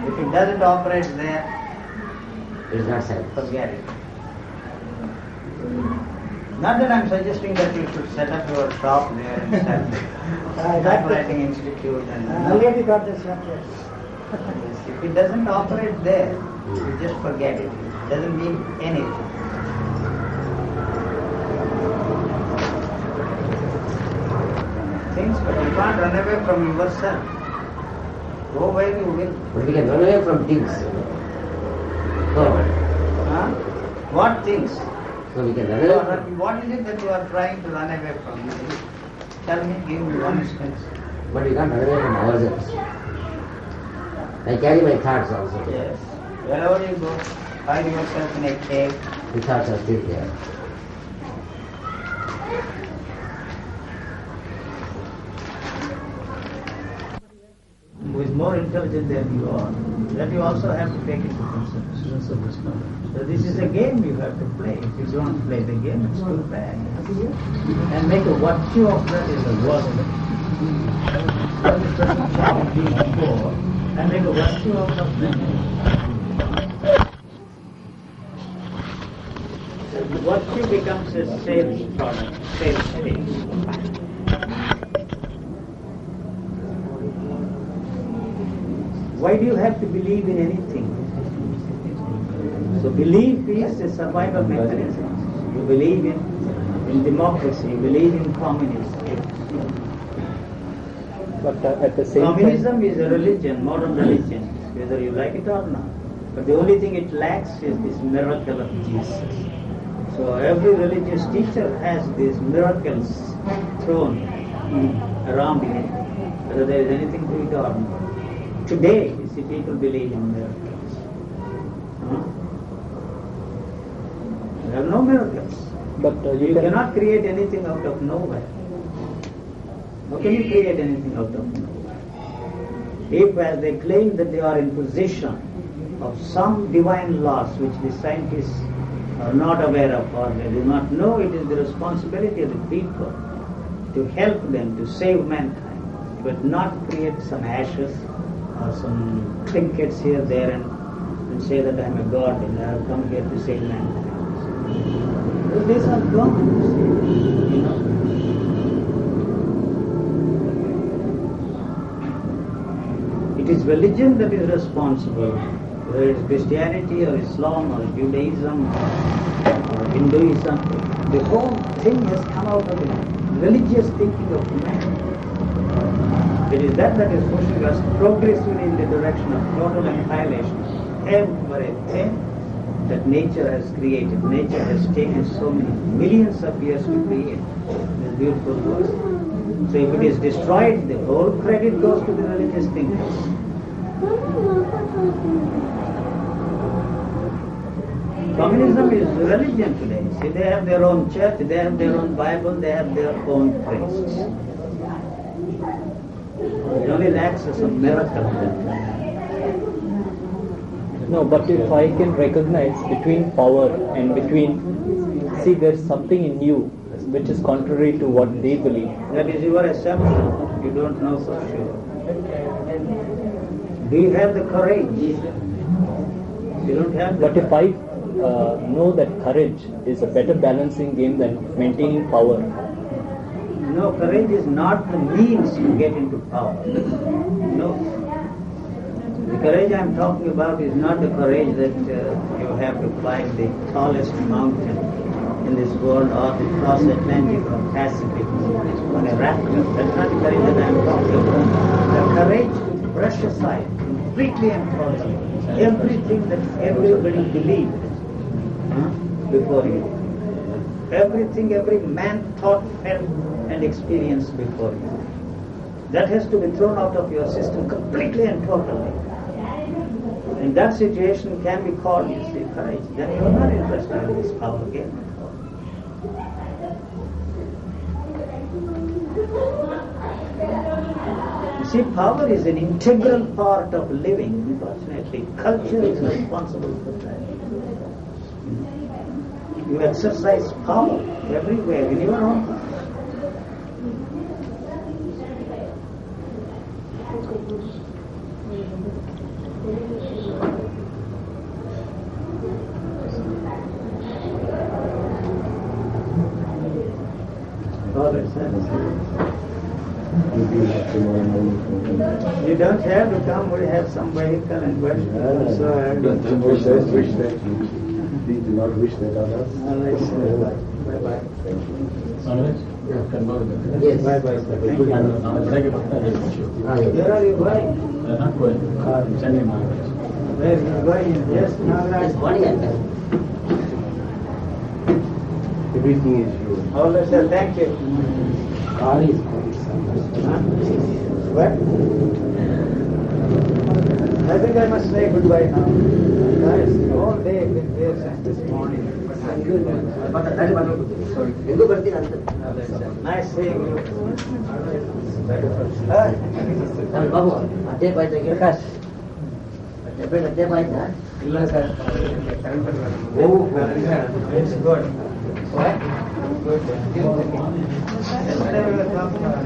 [SPEAKER 1] If it doesn't operate there,
[SPEAKER 6] It's not silence.
[SPEAKER 1] forget it. Not that I'm suggesting that you should set up your shop there and sell typewriting institute and
[SPEAKER 4] Already got the subject.
[SPEAKER 1] if it doesn't operate there, you just forget it. It doesn't mean anything. Things, but you can't run away from yourself. Go where you will.
[SPEAKER 6] But we can run away from things. So,
[SPEAKER 1] Huh? What things?
[SPEAKER 6] we can run away from.
[SPEAKER 1] What is it that you are trying to run away from? Tell me, give me one instance.
[SPEAKER 6] But we can't run away from ourselves. I carry my thoughts also.
[SPEAKER 1] Yes. Wherever you go, hide yourself in a cave.
[SPEAKER 6] The thoughts are still there.
[SPEAKER 1] Who is more intelligent than you are. That you also have to take into consideration. So this is a game you have to play. If you don't play the game, it's too bad. And make a virtue of that is a work. What is the job being poor? And make a virtue out of that. The virtue becomes a sales product, sales thing. Why do you have to believe in anything? So belief is a survival mechanism. You believe in democracy, you believe in communism.
[SPEAKER 4] But at the same
[SPEAKER 1] Communism is a religion, modern religion, whether you like it or not. But the only thing it lacks is this miracle of Jesus. So every religious teacher has these miracles thrown around him, whether there is anything to it or not. Today, you see, people believe in miracles. There are no miracles.
[SPEAKER 4] But
[SPEAKER 1] You cannot create anything out of nowhere. How can you create anything out of nowhere? If, as they claim that they are in possession of some divine laws which the scientists are not aware of or they do not know, it is the responsibility of the people to help them to save mankind, but not create some ashes or some trinkets here, there, and say that I am a god and I have come here to save mankind. Those days are gone, you know. It is religion that is responsible, whether it is Christianity or Islam or Judaism or Hinduism. The whole thing has come out of it. religious thinking of man. It is that is pushing us progressively in the direction of total annihilation. Everything that nature has created, nature has taken so many millions of years to create this beautiful world. So if it is destroyed, the whole credit goes to the religious thinkers. Communism is religion today. See, they have their own church, they have their own Bible, they have their own priests. It only lacks some miracle.
[SPEAKER 9] No, but if I can recognize between power and between, see, there's something in you which is contrary to what they believe.
[SPEAKER 1] That is your assumption. You don't know for sure. Do you have the courage? You don't have the
[SPEAKER 9] But if I know that courage is a better balancing game than maintaining power.
[SPEAKER 1] No, courage is not the means to get into power. No. The courage I am talking about is not the courage that you have to climb the tallest mountain in this world or to cross Atlantic or Pacific on a raptor. That's not the courage that I am talking about. The courage to brush aside completely and totally everything that everybody believed before you. Everything every man thought, felt and experienced before you. That has to be thrown out of your system completely and totally. In that situation can be called, you see, courage. Then you are not interested in this power game. You see, power is an integral part of living. Unfortunately, culture is responsible for that. You exercise power everywhere in your own life. You don't have to come, we have some vehicle and worship. So I don't
[SPEAKER 2] wish that we do not wish that on us.
[SPEAKER 1] Bye-bye.
[SPEAKER 2] Thank you.
[SPEAKER 7] Yes.
[SPEAKER 1] Bye-bye. Where are you going? Where are you going? Yes,
[SPEAKER 7] Yes, body and
[SPEAKER 2] Everything is yours.
[SPEAKER 1] Oh, let's say thank you.
[SPEAKER 2] Car is
[SPEAKER 1] What? I think I must say goodbye now. Guys, all day I've been here since this morning. Nice seeing you.
[SPEAKER 7] Babu, ಅದೇ ಬಾಯ್ತಾ ಪ್ರಕಾಶ್ ಅದೇ ಬಾಯ್ತಾ
[SPEAKER 1] ಇಲ್ಲ sir It's good. What? Good. Yesterday we were talking about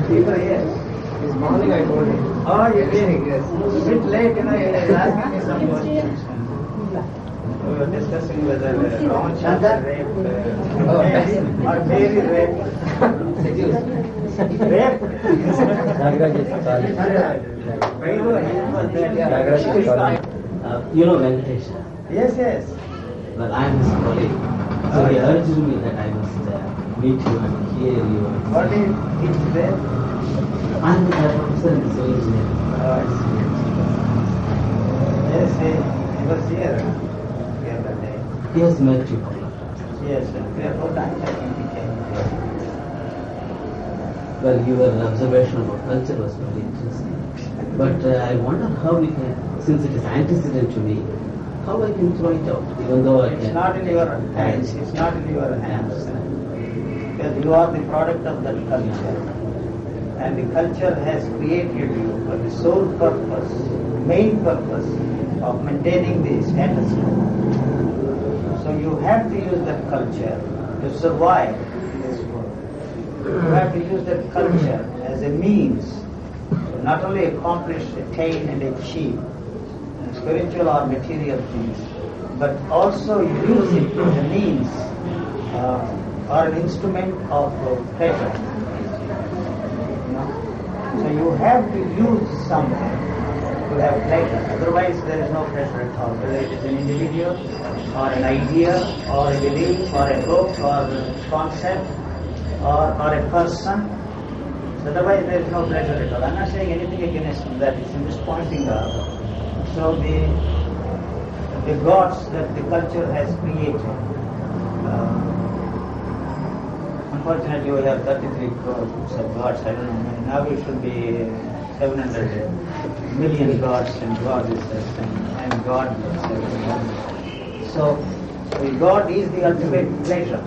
[SPEAKER 1] people here. This morning I told him. Oh, you did? Yes. Bit late, you know, he was asking me some questions. We were discussing whether Raman Chandra raped or Mary raped. Rape?
[SPEAKER 8] You know Venkatesh?
[SPEAKER 1] Yes, yes.
[SPEAKER 8] Well, I am his colleague. So he urged me that I must meet you and hear you.
[SPEAKER 1] What do you teach there?
[SPEAKER 8] I am the professor in civil engineering.
[SPEAKER 1] Oh, I see. Yes, he was here the other day.
[SPEAKER 8] He has met you a couple of times.
[SPEAKER 1] Yes, sir. 3 or 4 times I think he came here.
[SPEAKER 8] Well, your observation about culture was very interesting. But I wonder how we can, since it is antecedent to me, how I can throw it out, even though I
[SPEAKER 1] It's
[SPEAKER 8] can.
[SPEAKER 1] not in your hands. It's not in your hands. Because you are the product of that culture. And the culture has created you for the sole purpose, main purpose of maintaining the status quo. So you have to use that culture to survive in this world. You have to use that culture as a means to not only accomplish, attain and achieve spiritual or material things, but also use it as a means or an instrument of pleasure. You know? So you have to use something to have pleasure. Otherwise, there is no pleasure at all. Whether it is an individual, or an idea, or a belief, or a book, or a concept, or a person. So otherwise, there is no pleasure at all. I'm not saying anything against that. I'm just pointing out. So the gods that the culture has created. Unfortunately, we have 33 crores of gods. I don't know. Now it should be 700 million gods and goddesses and godless. So, God is the ultimate pleasure.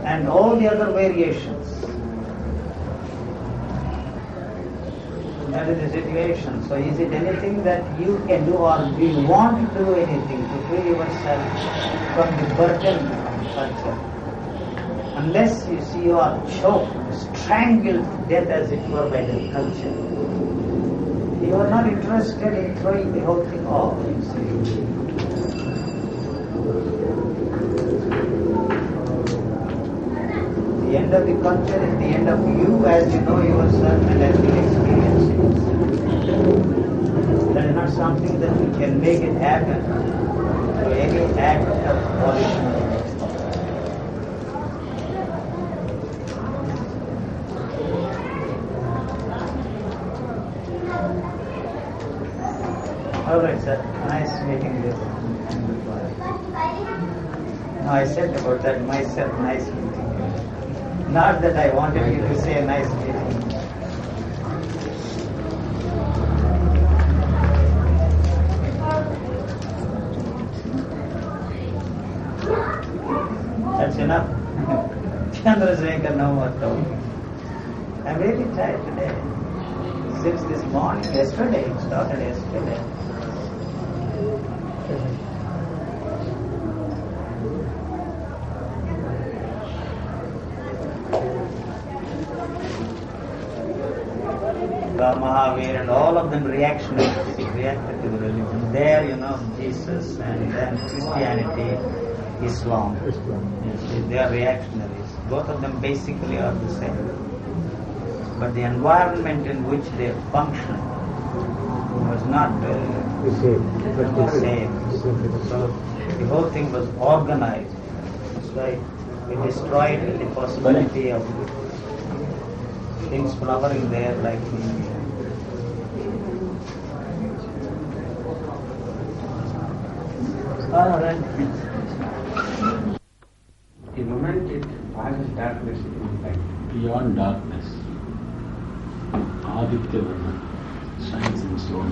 [SPEAKER 1] And all the other variations. That is the situation. So, is it anything that you can do, or do you want to do anything to free yourself from the burden of culture? Unless you see you are choked, strangled to death as it were by the culture, you are not interested in throwing the whole thing off, you see. The end of the culture is the end of you as you know yourself and as you experience it. That is not something that we can make it happen through any act of volition. All right, sir. Nice meeting you. No, I said about that myself, nice meeting you. Not that I wanted you to say nice meeting. That's enough. Chandrasekhar, no more talking. I'm really tired today. Since this morning, yesterday, it started yesterday. Mahavir and all of them reacted to the religion. There, Jesus, and then Christianity, Islam. They are reactionaries. Both of them basically are the same. But the environment in which they function was not the same. So the whole thing was organized. That's why we destroyed the possibility of things flowering there like
[SPEAKER 2] The moment it passes darkness, it will light.
[SPEAKER 10] Beyond darkness, Aditya Varma shines in stone.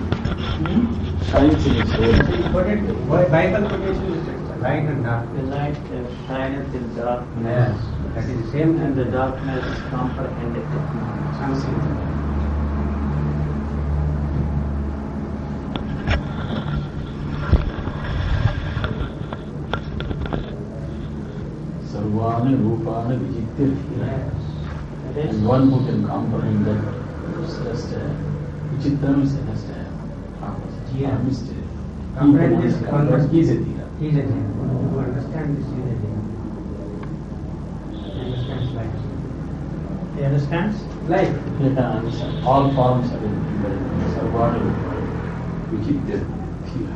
[SPEAKER 10] Shines in its own.
[SPEAKER 2] Bible quotation is light and dark.
[SPEAKER 1] the light shineth in darkness.
[SPEAKER 2] Yes, that is the same
[SPEAKER 1] And the darkness comprehended it not.
[SPEAKER 10] Sarvani Rupani Vijitya. And one who can comprehend that is just Vichitram is just a mystery.
[SPEAKER 2] Comprehend this concept.
[SPEAKER 10] He is a Dhira.
[SPEAKER 2] He is a Dhira. To understand this, he is a Dhira. He understands life.
[SPEAKER 1] He understands?
[SPEAKER 2] Life.
[SPEAKER 10] He can understand all forms of it. Sarvani Rupani Vijitya Dhira.